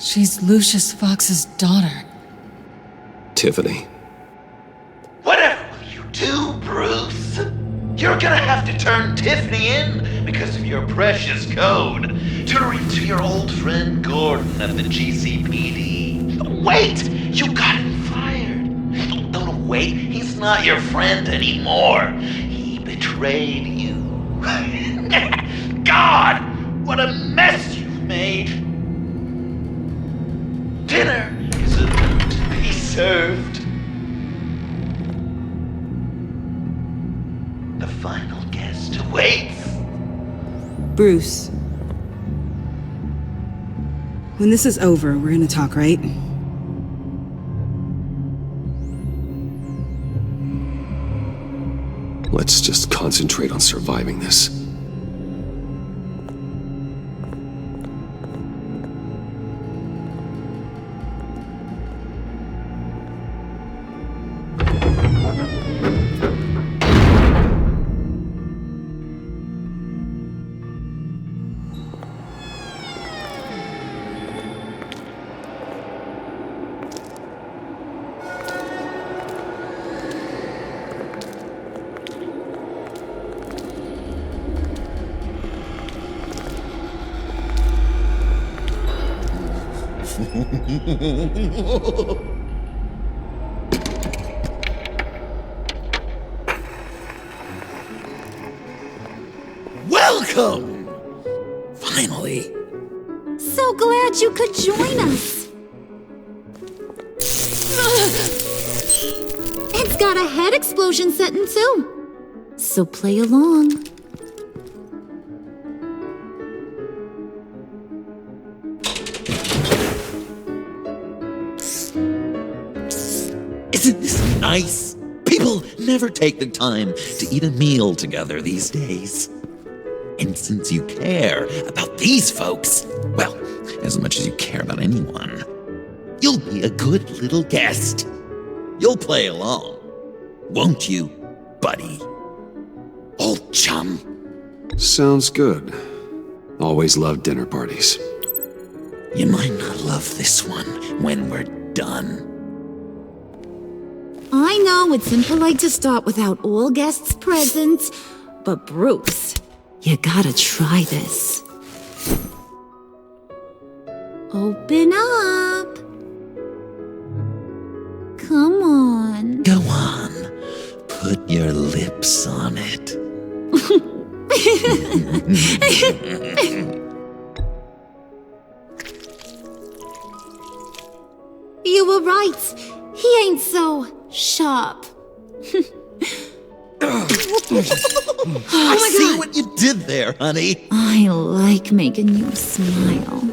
She's Lucius Fox's daughter. Tiffany. Whatever will you do, Bruce? You're gonna have to turn Tiffany in because of your precious code. Turn her into your old friend Gordon of the GCPD. Wait! You got him fired. No, wait. He's not your friend anymore. He betrayed you. God! What a mess you've made! Dinner is about to be served. The final guest awaits. Bruce. When this is over, we're gonna talk, right? Let's just concentrate on surviving this. Welcome! Finally. So glad you could join us. It's got a head explosion setting too. So play along. Isn't this nice? People never take the time to eat a meal together these days. And since you care about these folks, well, as much as you care about anyone, you'll be a good little guest. You'll play along, won't you, buddy? Old chum. Sounds good. Always loved dinner parties. You might not love this one when we're done. I know it's impolite to start without all guests present, but Bruce, you gotta try this. Open up. Come on. Go on. Put your lips on it. You were right. He ain't so sharp. I see what you did there, honey. I like making you smile.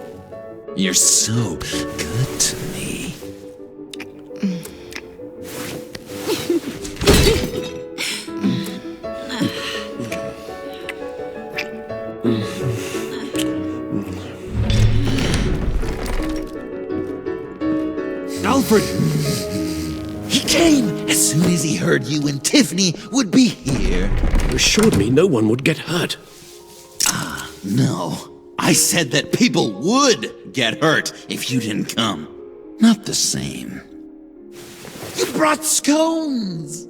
You're so good to me. Alfred! He came as soon as he heard you and Tiffany would be here. You assured me no one would get hurt. No. I said that people would get hurt if you didn't come. Not the same. You brought scones!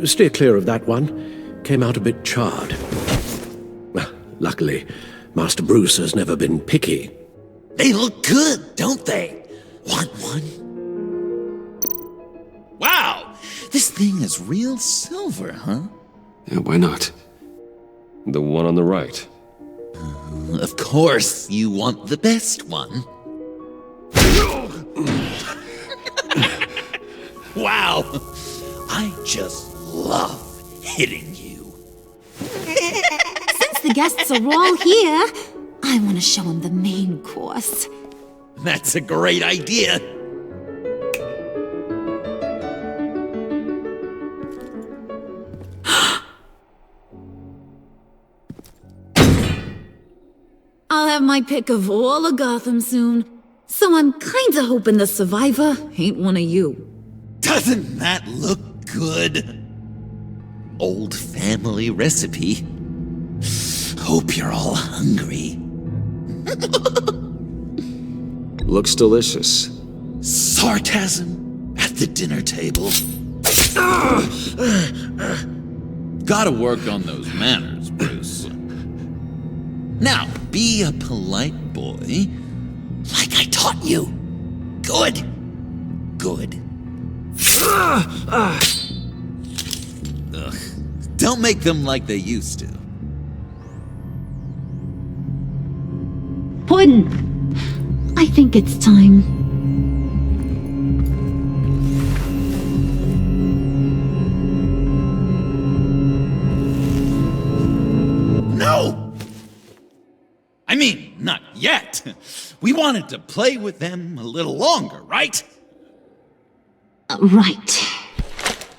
Steer clear of that one. Came out a bit charred. Well, luckily, Master Bruce has never been picky. They look good, don't they? Want one? Wow! This thing is real silver, huh? Yeah, why not? The one on the right. Of course, you want the best one. Wow! I just love hitting you. Since the guests are all here, I want to show them the main course. That's a great idea. I'll have my pick of all of Gotham soon, so I'm kinda hoping the survivor ain't one of you. Doesn't that look good? Old family recipe. Hope you're all hungry. Looks delicious. Sarcasm at the dinner table. Gotta work on those manners, Bruce. Now, be a polite boy, like I taught you. Good. Good. Ugh. Don't make them like they used to. Puddin', I think it's time. No! I mean, not yet. We wanted to play with them a little longer, right? Right.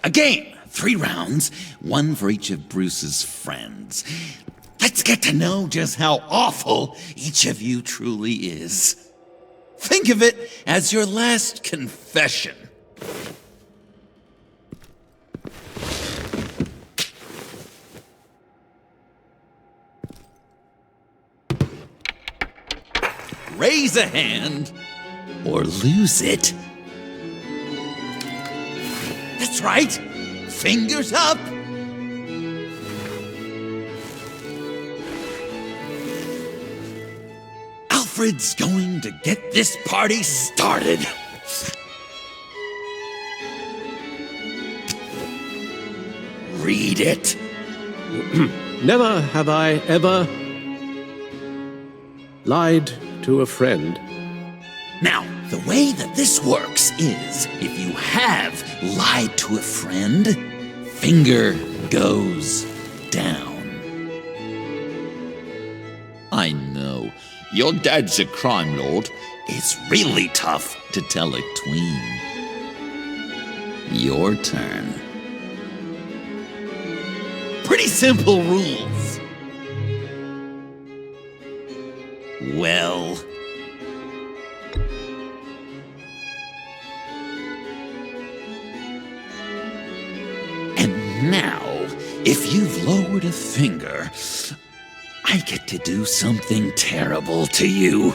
A game. 3 rounds, 1 for each of Bruce's friends. Let's get to know just how awful each of you truly is. Think of it as your last confession. Raise a hand or lose it. That's right. Fingers up. Alfred's going to get this party started. Read it. Never have I ever lied to a friend. Now, the way that this works is, if you have lied to a friend, finger goes down. I know, your dad's a crime lord. It's really tough to tell a tween. Your turn. Pretty simple rules. Well... And now, if you've lowered a finger, I get to do something terrible to you.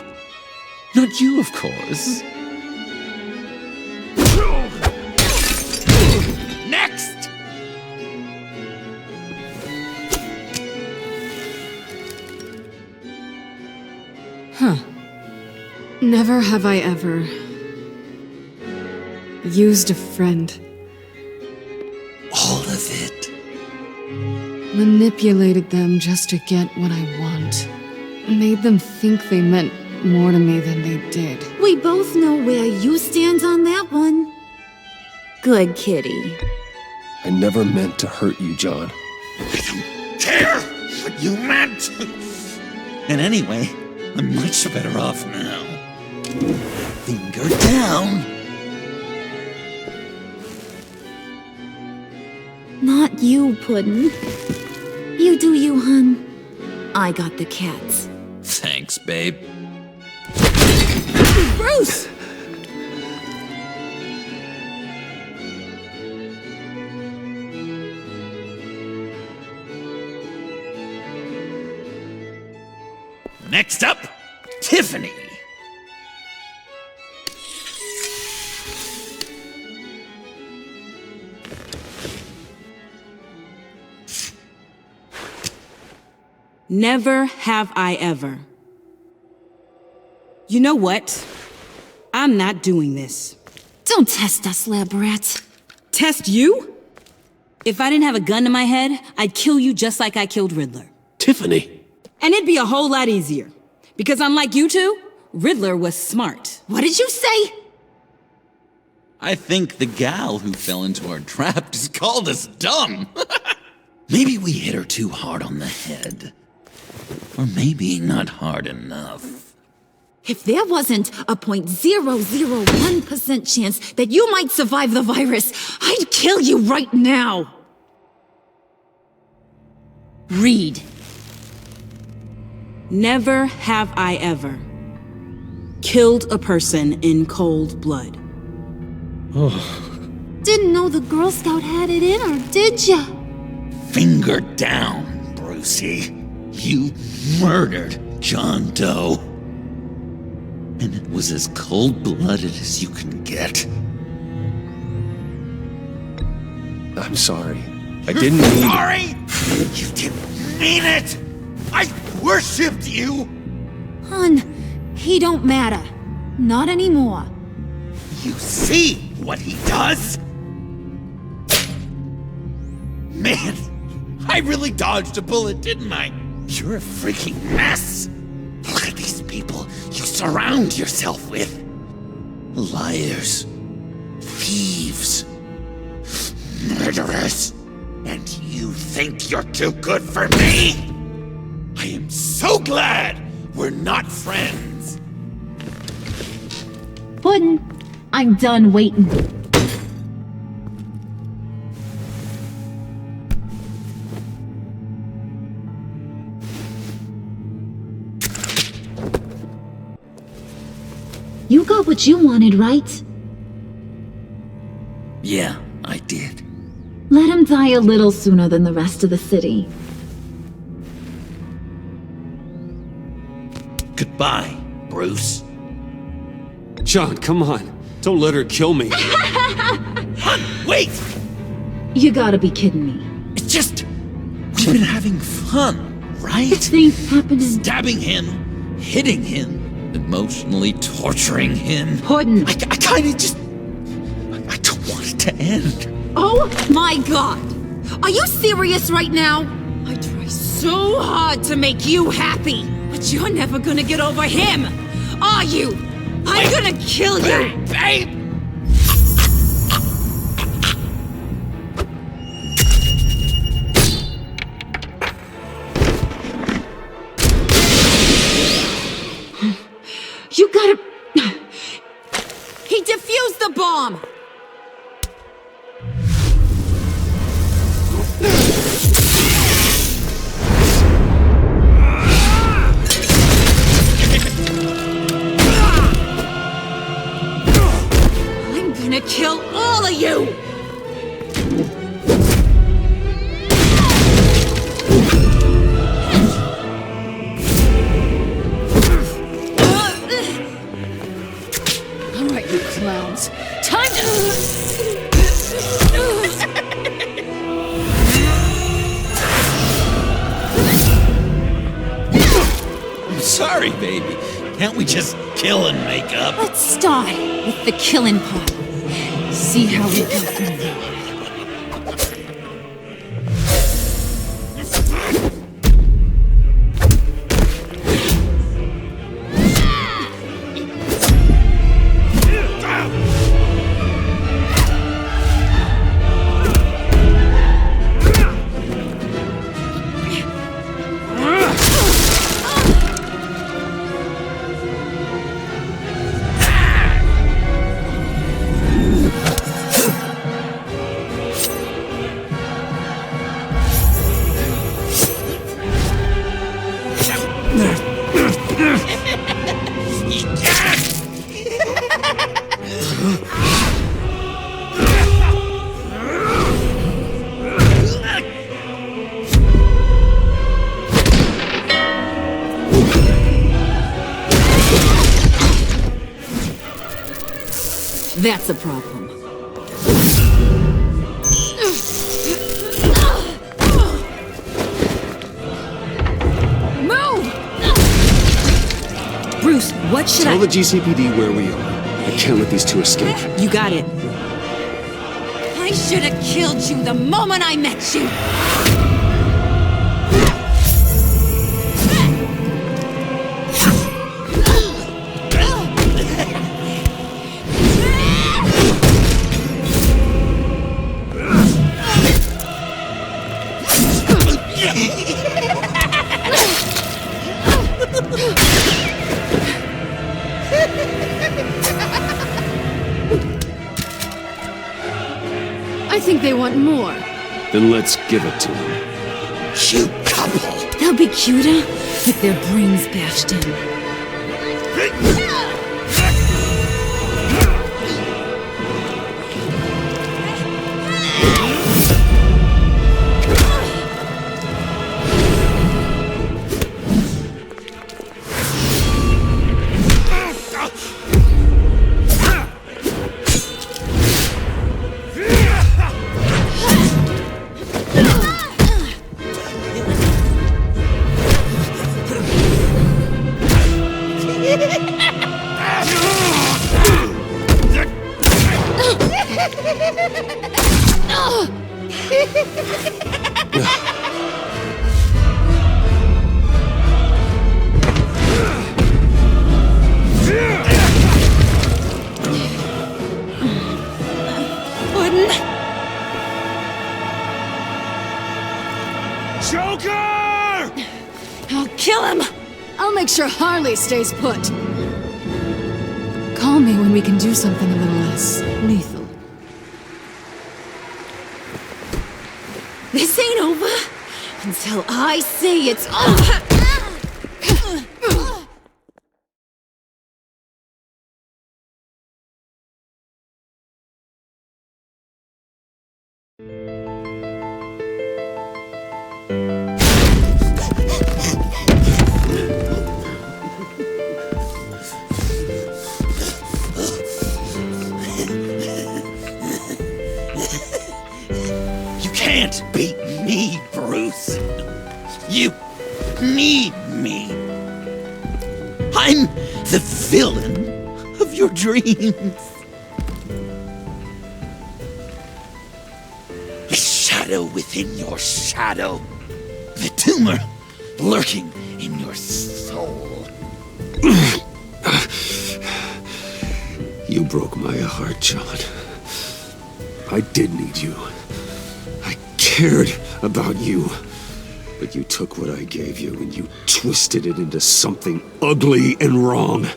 Not you, of course. Next! Huh. Never have I ever used a friend. All of it. Manipulated them just to get what I want. Made them think they meant more to me than they did. We both know where you stand on that one. Good kitty. I never meant to hurt you, John. I don't care what you meant. And anyway, I'm much better off now. Finger down. Not you, Puddin'. You do you, hun. I got the cats. Thanks, babe. Bruce! Next up, Tiffany. Never have I ever. You know what? I'm not doing this. Don't test us, lab rats. Test you? If I didn't have a gun to my head, I'd kill you just like I killed Riddler. Tiffany. And it'd be a whole lot easier. Because unlike you two, Riddler was smart. What did you say? I think the gal who fell into our trap just called us dumb. Maybe we hit her too hard on the head. Or maybe not hard enough. If there wasn't a 0.001% chance that you might survive the virus, I'd kill you right now. Read. Never have I ever killed a person in cold blood. Didn't know the Girl Scout had it in her, did ya? Finger down, Brucey. You murdered John Doe. And it was as cold-blooded as you can get. I'm sorry. I didn't mean... Sorry? You didn't mean it! I worshipped you! Hun, he don't matter. Not anymore. You see what he does? Man, I really dodged a bullet, didn't I? You're a freaking mess! Look at these people you surround yourself with. Liars. Thieves. Murderers. And you think you're too good for me? I am so glad we're not friends. Puddin', I'm done waiting. You got what you wanted, right? Yeah, I did. Let him die a little sooner than the rest of the city. Goodbye, Bruce. John, come on. Don't let her kill me. Hun, wait! You gotta be kidding me. It's just... we've been having fun, right? Things happen. Stabbing him, hitting him, emotionally torturing him. Puddin'. I kinda just... I don't want it to end. Oh my god! Are you serious right now? I try so hard to make you happy, but you're never gonna get over him, are you? I'm gonna kill you! Babe! You gotta... He defused the bomb! I'm gonna kill all of you! Alright, you clowns. Time to... I'm sorry, baby. Can't we just kill and make up? Let's start with the killing part. See how we go from there. That's a problem. Move! Bruce, what should Tell the GCPD where we are. I can't let these two escape. You got it. I should have killed you the moment I met you! I think they want more. Then let's give it to them. Cute couple. They'll be cuter with their brains bashed in. Joker! I'll kill him! I'll make sure Harley stays put. Call me when we can do something a little less lethal. This ain't over until I say it's over. You can't beat me, Bruce. You need me. I'm the villain of your dreams. The shadow within your shadow. The tumor lurking in your soul. You broke my heart, John. I did need you. I cared about you. But you took what I gave you and you twisted it into something ugly and wrong.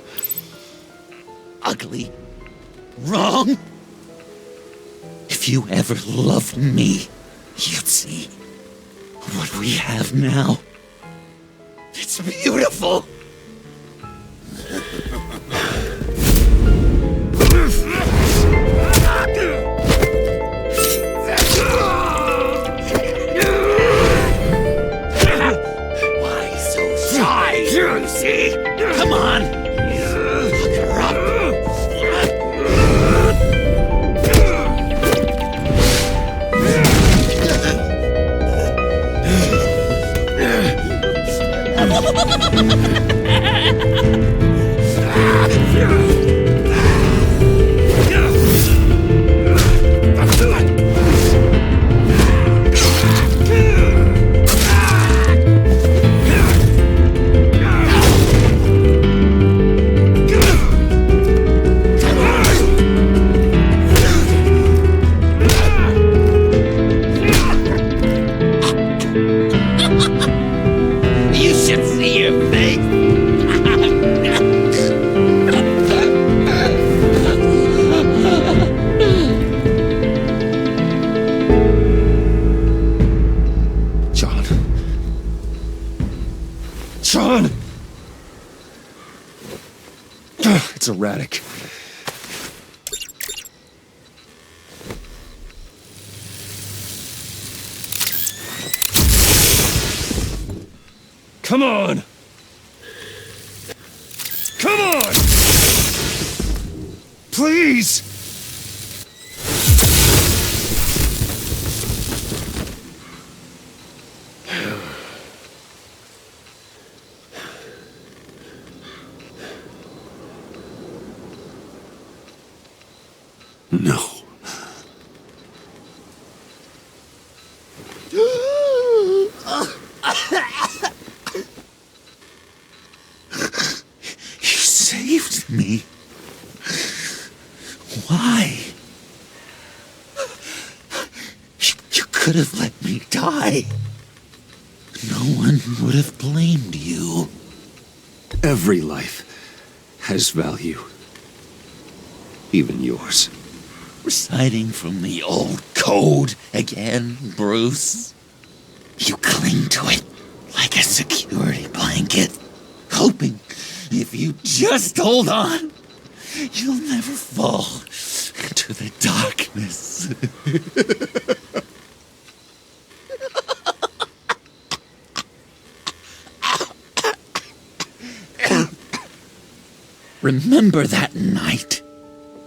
Ugly? Wrong? If you ever loved me, you'd see what we have now. It's beautiful. Why so shy, Lucy? Come on. Look her up. You should see your face. John. John! It's erratic. Come on! Come on! Please! No. You saved me. Why? You could have let me die. No one would have blamed you. Every life has value. Even yours. Reciting from the old code again, Bruce. You cling to it like a security blanket, hoping if you just hold on, you'll never fall into the darkness. Remember that night,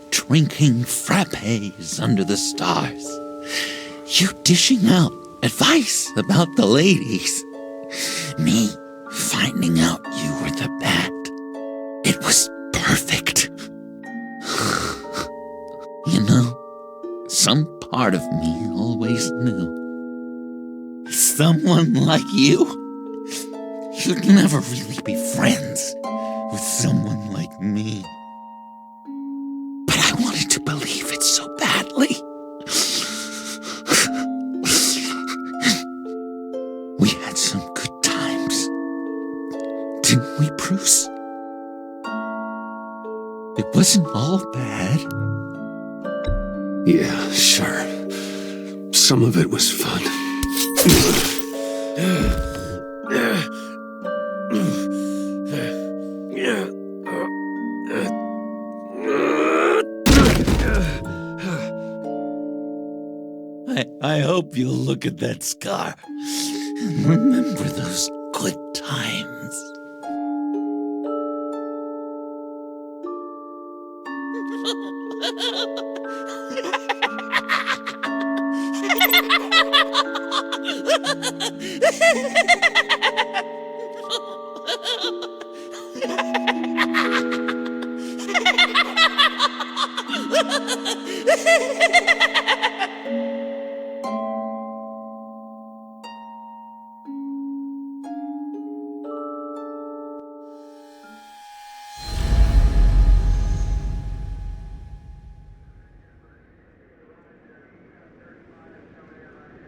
drinking frappes under the stars, you dishing out advice about the ladies, me finding out you were the bat. It was perfect. some part of me always knew. Someone like you, you'd never really be friends with someone like me. But I wanted to believe it so badly. We had some good times, didn't we, Bruce? It wasn't all bad. Yeah, sure. Some of it was fun. I hope you'll look at that scar and remember those good times.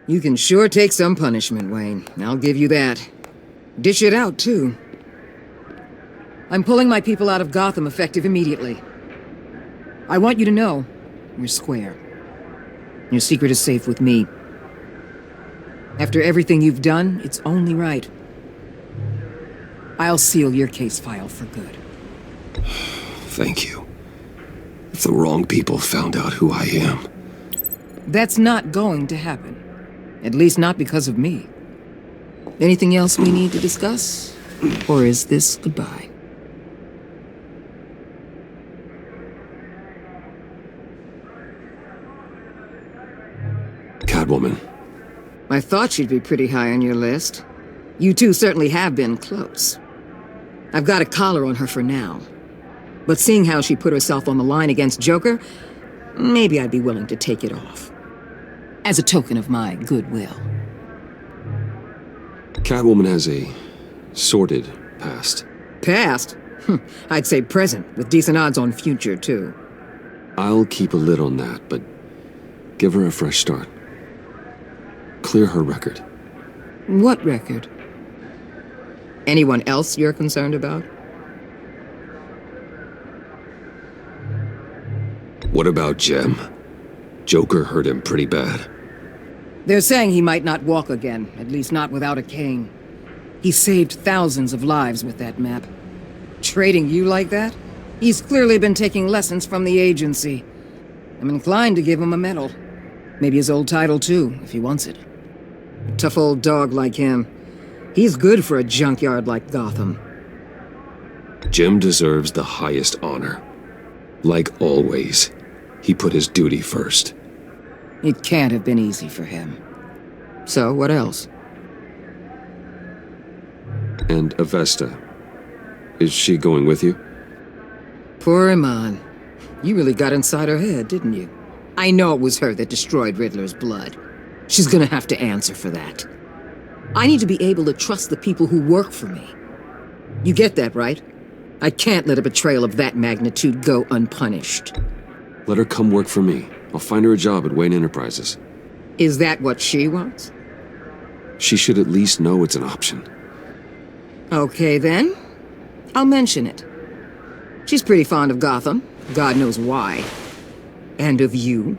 You can sure take some punishment, Wayne. I'll give you that. Dish it out, too. I'm pulling my people out of Gotham effective immediately. I want you to know, we're square. Your secret is safe with me. After everything you've done, it's only right. I'll seal your case file for good. Thank you. If the wrong people found out who I am... That's not going to happen. At least not because of me. Anything else we need to discuss? Or is this goodbye? Catwoman. I thought she'd be pretty high on your list. You two certainly have been close. I've got a collar on her for now. But seeing how she put herself on the line against Joker, maybe I'd be willing to take it off. As a token of my goodwill. Catwoman has a sordid past. Past? I'd say present, with decent odds on future, too. I'll keep a lid on that, but give her a fresh start. Clear her record. What record? Anyone else you're concerned about? What about Jem? Joker hurt him pretty bad. They're saying he might not walk again, at least not without a cane. He saved thousands of lives with that map. Trading you like that? He's clearly been taking lessons from the agency. I'm inclined to give him a medal. Maybe his old title too, if he wants it. A tough old dog like him. He's good for a junkyard like Gotham. Jem deserves the highest honor. Like always, he put his duty first. It can't have been easy for him. So, what else? And Avesta. Is she going with you? Poor Iman. You really got inside her head, didn't you? I know it was her that destroyed Riddler's blood. She's gonna have to answer for that. I need to be able to trust the people who work for me. You get that, right? I can't let a betrayal of that magnitude go unpunished. Let her come work for me. I'll find her a job at Wayne Enterprises. Is that what she wants? She should at least know it's an option. Okay, then. I'll mention it. She's pretty fond of Gotham. God knows why. And of you.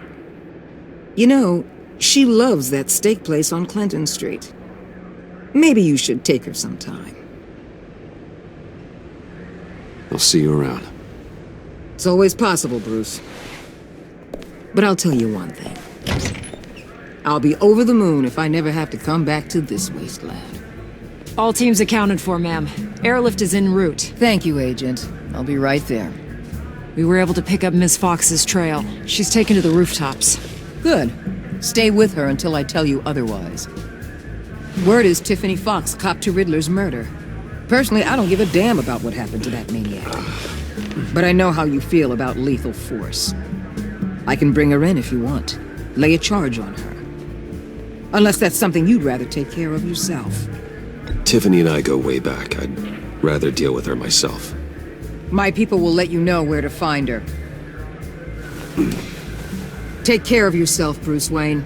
You know, she loves that steak place on Clinton Street. Maybe you should take her sometime. I'll see you around. It's always possible, Bruce. But I'll tell you one thing. I'll be over the moon if I never have to come back to this wasteland. All teams accounted for, ma'am. Airlift is en route. Thank you, Agent. I'll be right there. We were able to pick up Miss Fox's trail. She's taken to the rooftops. Good. Stay with her until I tell you otherwise. Word is Tiffany Fox copped to Riddler's murder. Personally, I don't give a damn about what happened to that maniac. But I know how you feel about lethal force. I can bring her in if you want. lay a charge on her. Unless that's something you'd rather take care of yourself. Tiffany and I go way back. I'd rather deal with her myself. My people will let you know where to find her. Take care of yourself, Bruce Wayne.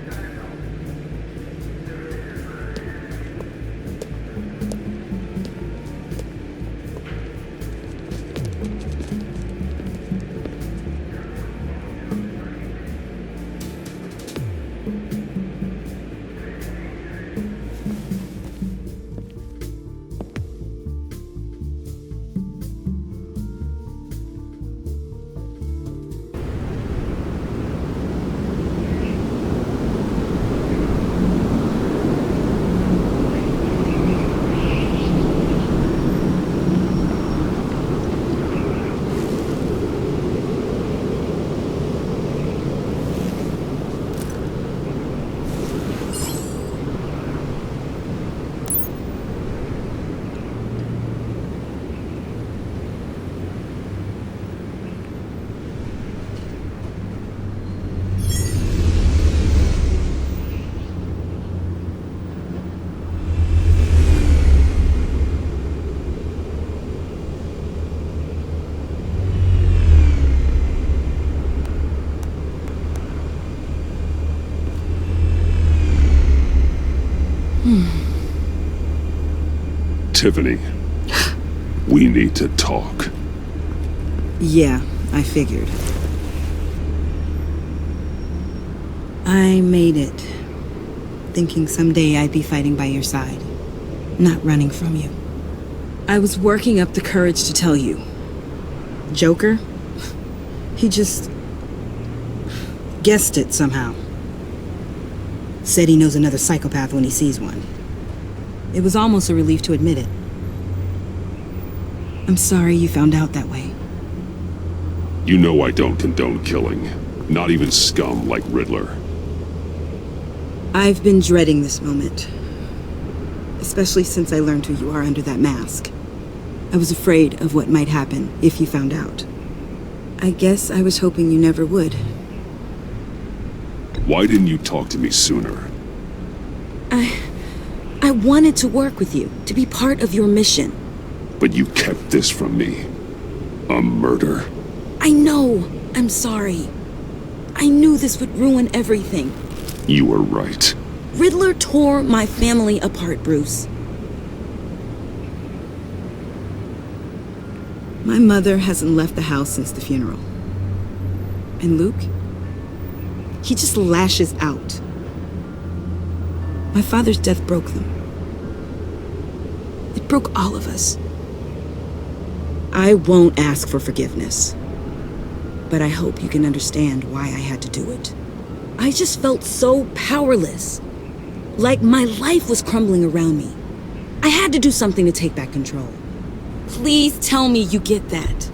Tiffany, we need to talk. Yeah, I figured. I made it, thinking someday I'd be fighting by your side, not running from you. I was working up the courage to tell you. Joker? He just guessed it somehow. Said he knows another psychopath when he sees one. It was almost a relief to admit it. I'm sorry you found out that way. You know I don't condone killing. Not even scum like Riddler. I've been dreading this moment. Especially since I learned who you are under that mask. I was afraid of what might happen if you found out. I guess I was hoping you never would. Why didn't you talk to me sooner? I wanted to work with you, to be part of your mission. But you kept this from me. A murder. I know. I'm sorry. I knew this would ruin everything. You were right. Riddler tore my family apart, Bruce. My mother hasn't left the house since the funeral. And Luke? He just lashes out. My father's death broke them. It broke all of us. I won't ask for forgiveness. But I hope you can understand why I had to do it. I just felt so powerless. Like my life was crumbling around me. I had to do something to take back control. Please tell me you get that.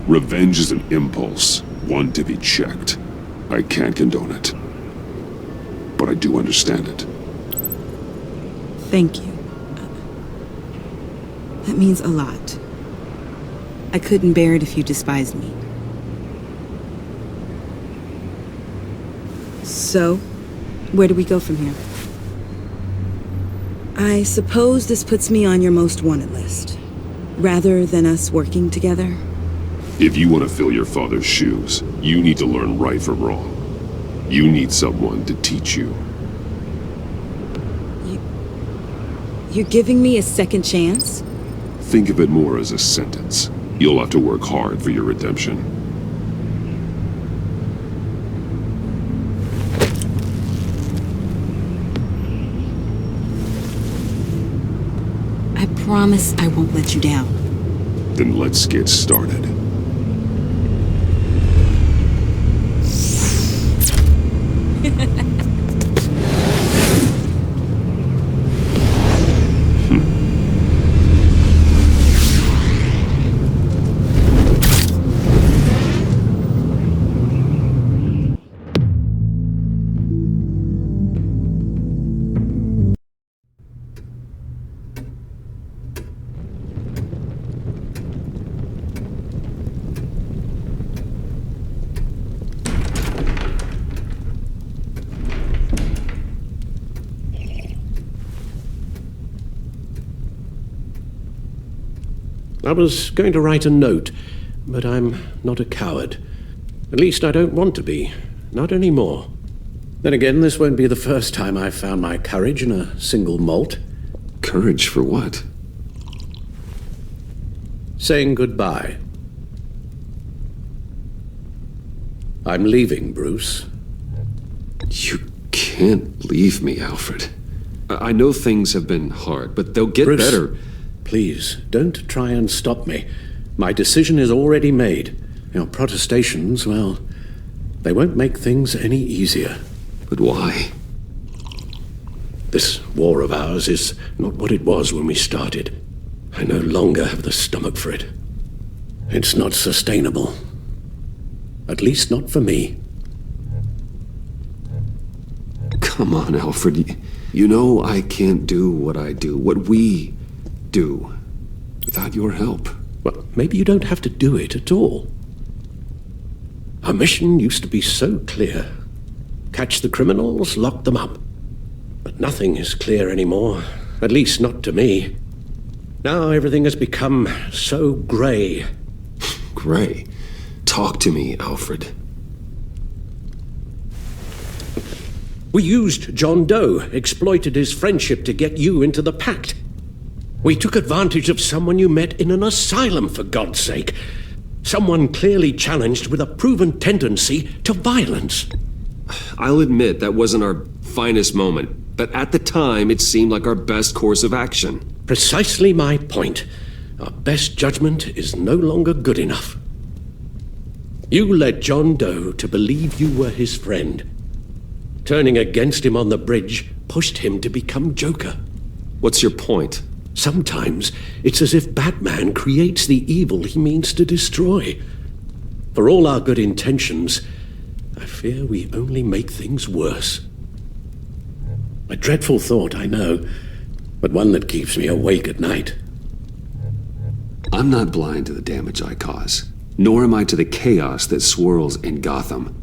Revenge is an impulse, one to be checked. I can't condone it. But I do understand it. Thank you. That means a lot. I couldn't bear it if you despised me. So, where do we go from here? I suppose this puts me on your most wanted list, rather than us working together. If you want to fill your father's shoes, you need to learn right from wrong. You need someone to teach you. You're giving me a second chance? Think of it more as a sentence. You'll have to work hard for your redemption. I promise I won't let you down. Then let's get started. I was going to write a note, but I'm not a coward. At least I don't want to be. Not anymore. Then again, this won't be the first time I've found my courage in a single molt. Courage for what? Saying goodbye. I'm leaving, Bruce. You can't leave me, Alfred. I know things have been hard, but they'll get Bruce, better. Please, don't try and stop me. My decision is already made. Your protestations, well, they won't make things any easier. But why? This war of ours is not what it was when we started. I no longer have the stomach for it. It's not sustainable. At least not for me. Come on, Alfred. You know I can't do what I do, what we do, without your help. Well, maybe you don't have to do it at all. Our mission used to be so clear. Catch the criminals, lock them up. But nothing is clear anymore, at least not to me. Now everything has become so grey. Grey? Talk to me, Alfred. We used John Doe, exploited his friendship to get you into the pact. We took advantage of someone you met in an asylum, for God's sake. Someone clearly challenged with a proven tendency to violence. I'll admit that wasn't our finest moment, but at the time it seemed like our best course of action. Precisely my point. Our best judgment is no longer good enough. You led John Doe to believe you were his friend. Turning against him on the bridge pushed him to become Joker. What's your point? Sometimes it's as if Batman creates the evil he means to destroy. For all our good intentions, I fear we only make things worse. A dreadful thought, I know, but one that keeps me awake at night. I'm not blind to the damage I cause, nor am I to the chaos that swirls in Gotham.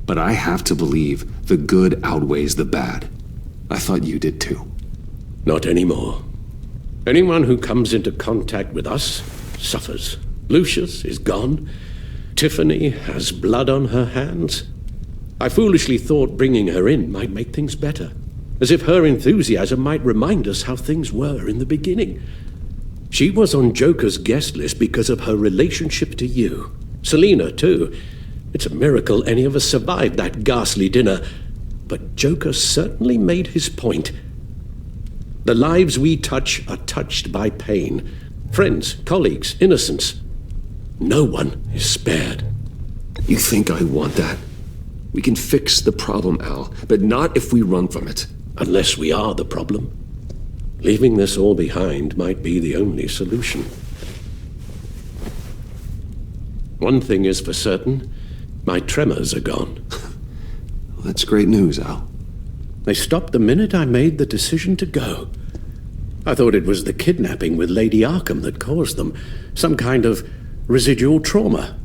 But I have to believe the good outweighs the bad. I thought you did too. Not anymore. Anyone who comes into contact with us suffers. Lucius is gone. Tiffany has blood on her hands. I foolishly thought bringing her in might make things better, as if her enthusiasm might remind us how things were in the beginning. She was on Joker's guest list because of her relationship to you. Selina, too. It's a miracle any of us survived that ghastly dinner, but Joker certainly made his point. The lives we touch are touched by pain. Friends, colleagues, innocents. No one is spared. You think I want that? We can fix the problem, Al, but not if we run from it. Unless we are the problem. Leaving this all behind might be the only solution. One thing is for certain, my tremors are gone. Well, that's great news, Al. They stopped the minute I made the decision to go. I thought it was the kidnapping with Lady Arkham that caused them, some kind of residual trauma.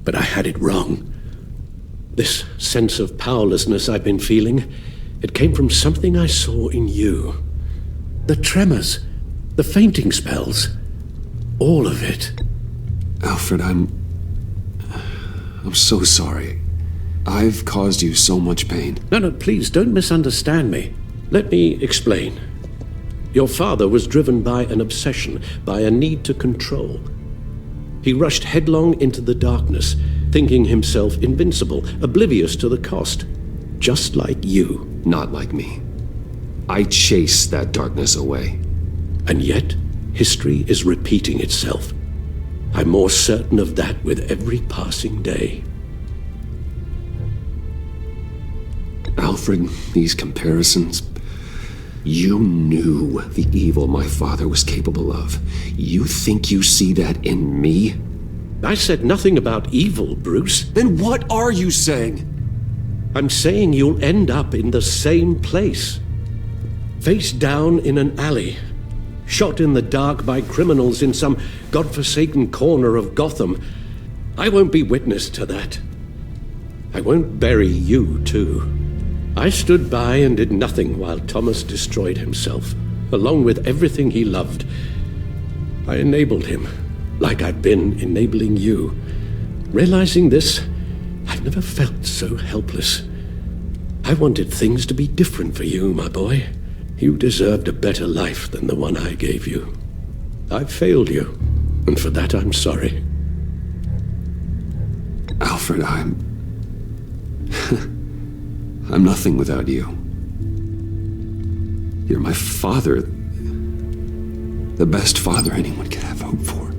But I had it wrong. This sense of powerlessness I've been feeling, it came from something I saw in you. The tremors, the fainting spells, all of it. Alfred, I'm so sorry. I've caused you so much pain. No, please, don't misunderstand me. Let me explain. Your father was driven by an obsession, by a need to control. He rushed headlong into the darkness, thinking himself invincible, oblivious to the cost. Just like you. Not like me. I chased that darkness away. And yet, history is repeating itself. I'm more certain of that with every passing day. Alfred, these comparisons... You knew the evil my father was capable of. You think you see that in me? I said nothing about evil, Bruce. Then what are you saying? I'm saying you'll end up in the same place. Face down in an alley. Shot in the dark by criminals in some godforsaken corner of Gotham. I won't be witness to that. I won't bury you, too. I stood by and did nothing while Thomas destroyed himself, along with everything he loved. I enabled him, like I've been enabling you. Realizing this, I've never felt so helpless. I wanted things to be different for you, my boy. You deserved a better life than the one I gave you. I've failed you, and for that I'm sorry. Alfred, I'm nothing without you. You're my father. The best father anyone could have hoped for.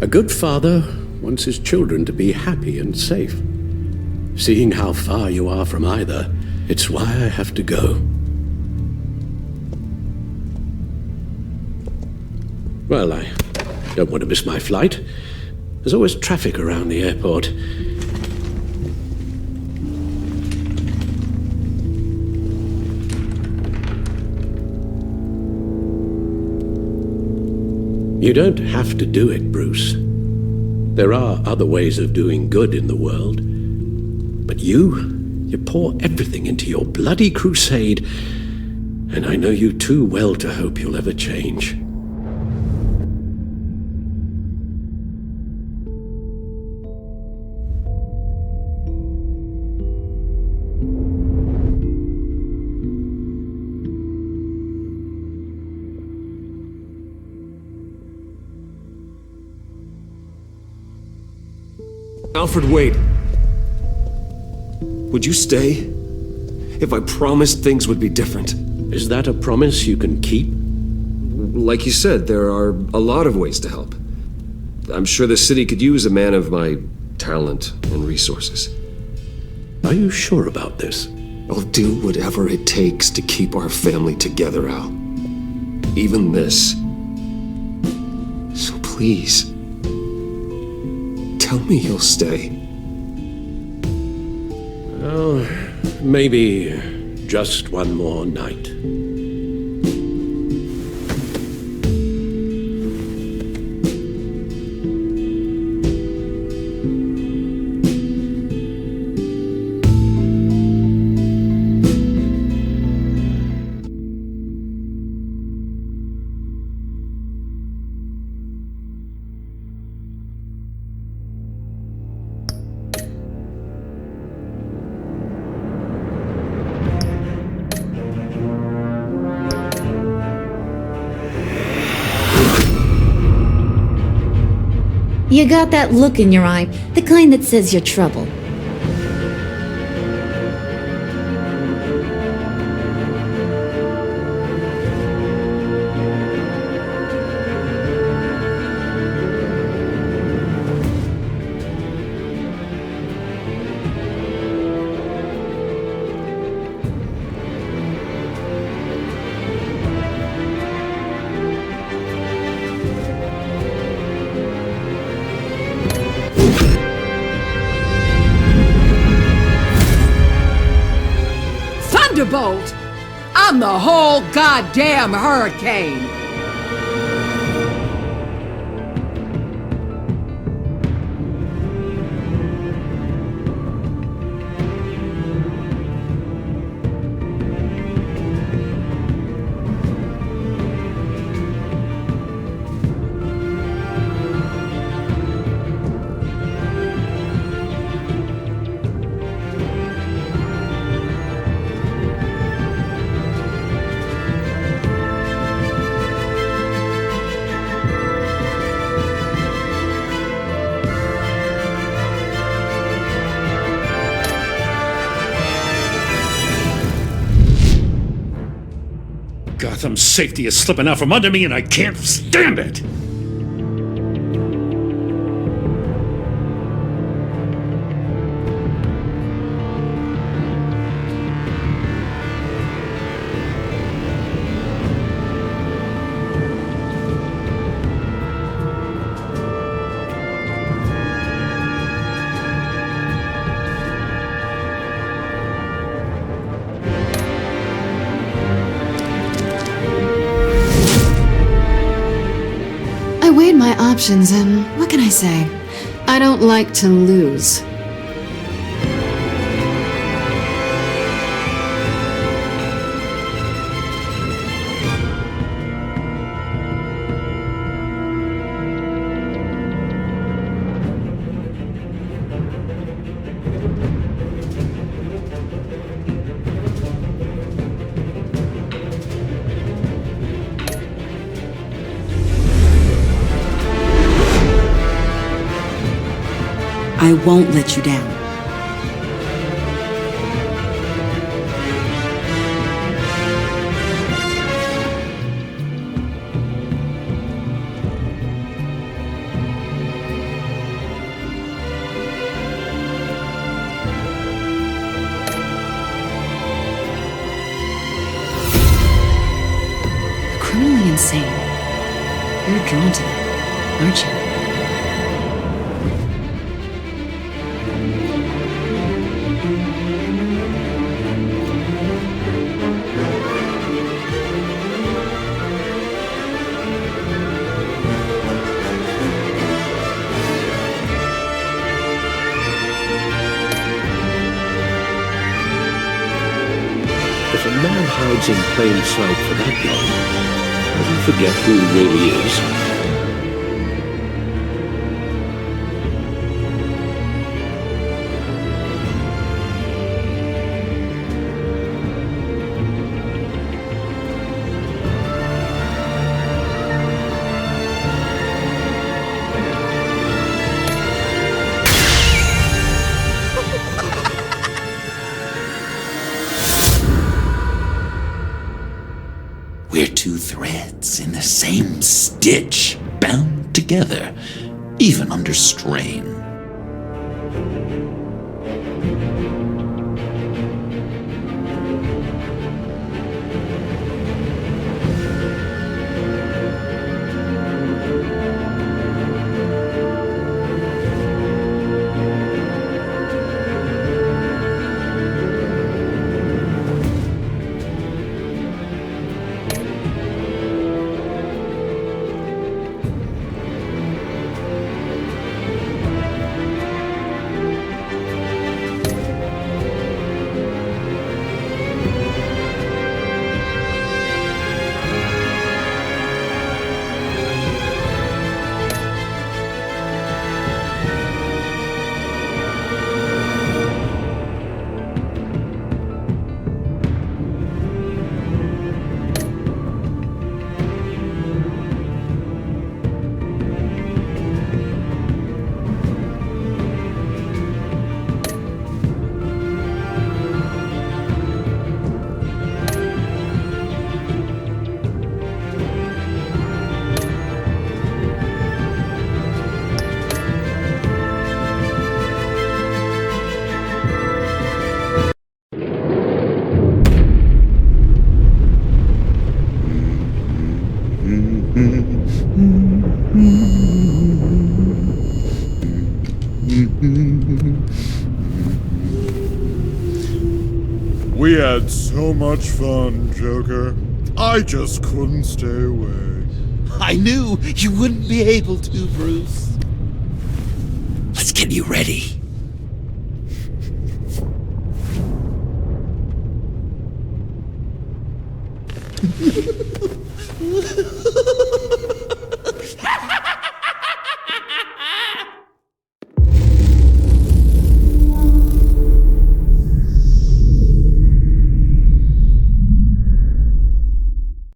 A good father wants his children to be happy and safe. Seeing how far you are from either, it's why I have to go. Well, I don't want to miss my flight. There's always traffic around the airport. You don't have to do it, Bruce. There are other ways of doing good in the world. But you pour everything into your bloody crusade, and I know you too well to hope you'll ever change. Alfred, wait. Would you stay? If I promised things would be different. Is that a promise you can keep? Like you said, there are a lot of ways to help. I'm sure the city could use a man of my talent and resources. Are you sure about this? I'll do whatever it takes to keep our family together, Al. Even this. So please, tell me you'll stay. Oh, maybe just one more night. You got that look in your eye, the kind that says you're trouble. Thunderbolt! I'm the whole goddamn hurricane! Gotham's safety is slipping out from under me, and I can't stand it! I weighed my options, and what can I say? I don't like to lose. I won't let you down. Criminally insane. You're drawn to them, aren't you? If a man hides in plain sight for that long, does he forget who he really is? We're two threads in the same stitch, bound together, even under strain. We had so much fun, Joker. I just couldn't stay away. I knew you wouldn't be able to, Bruce. Let's get you ready.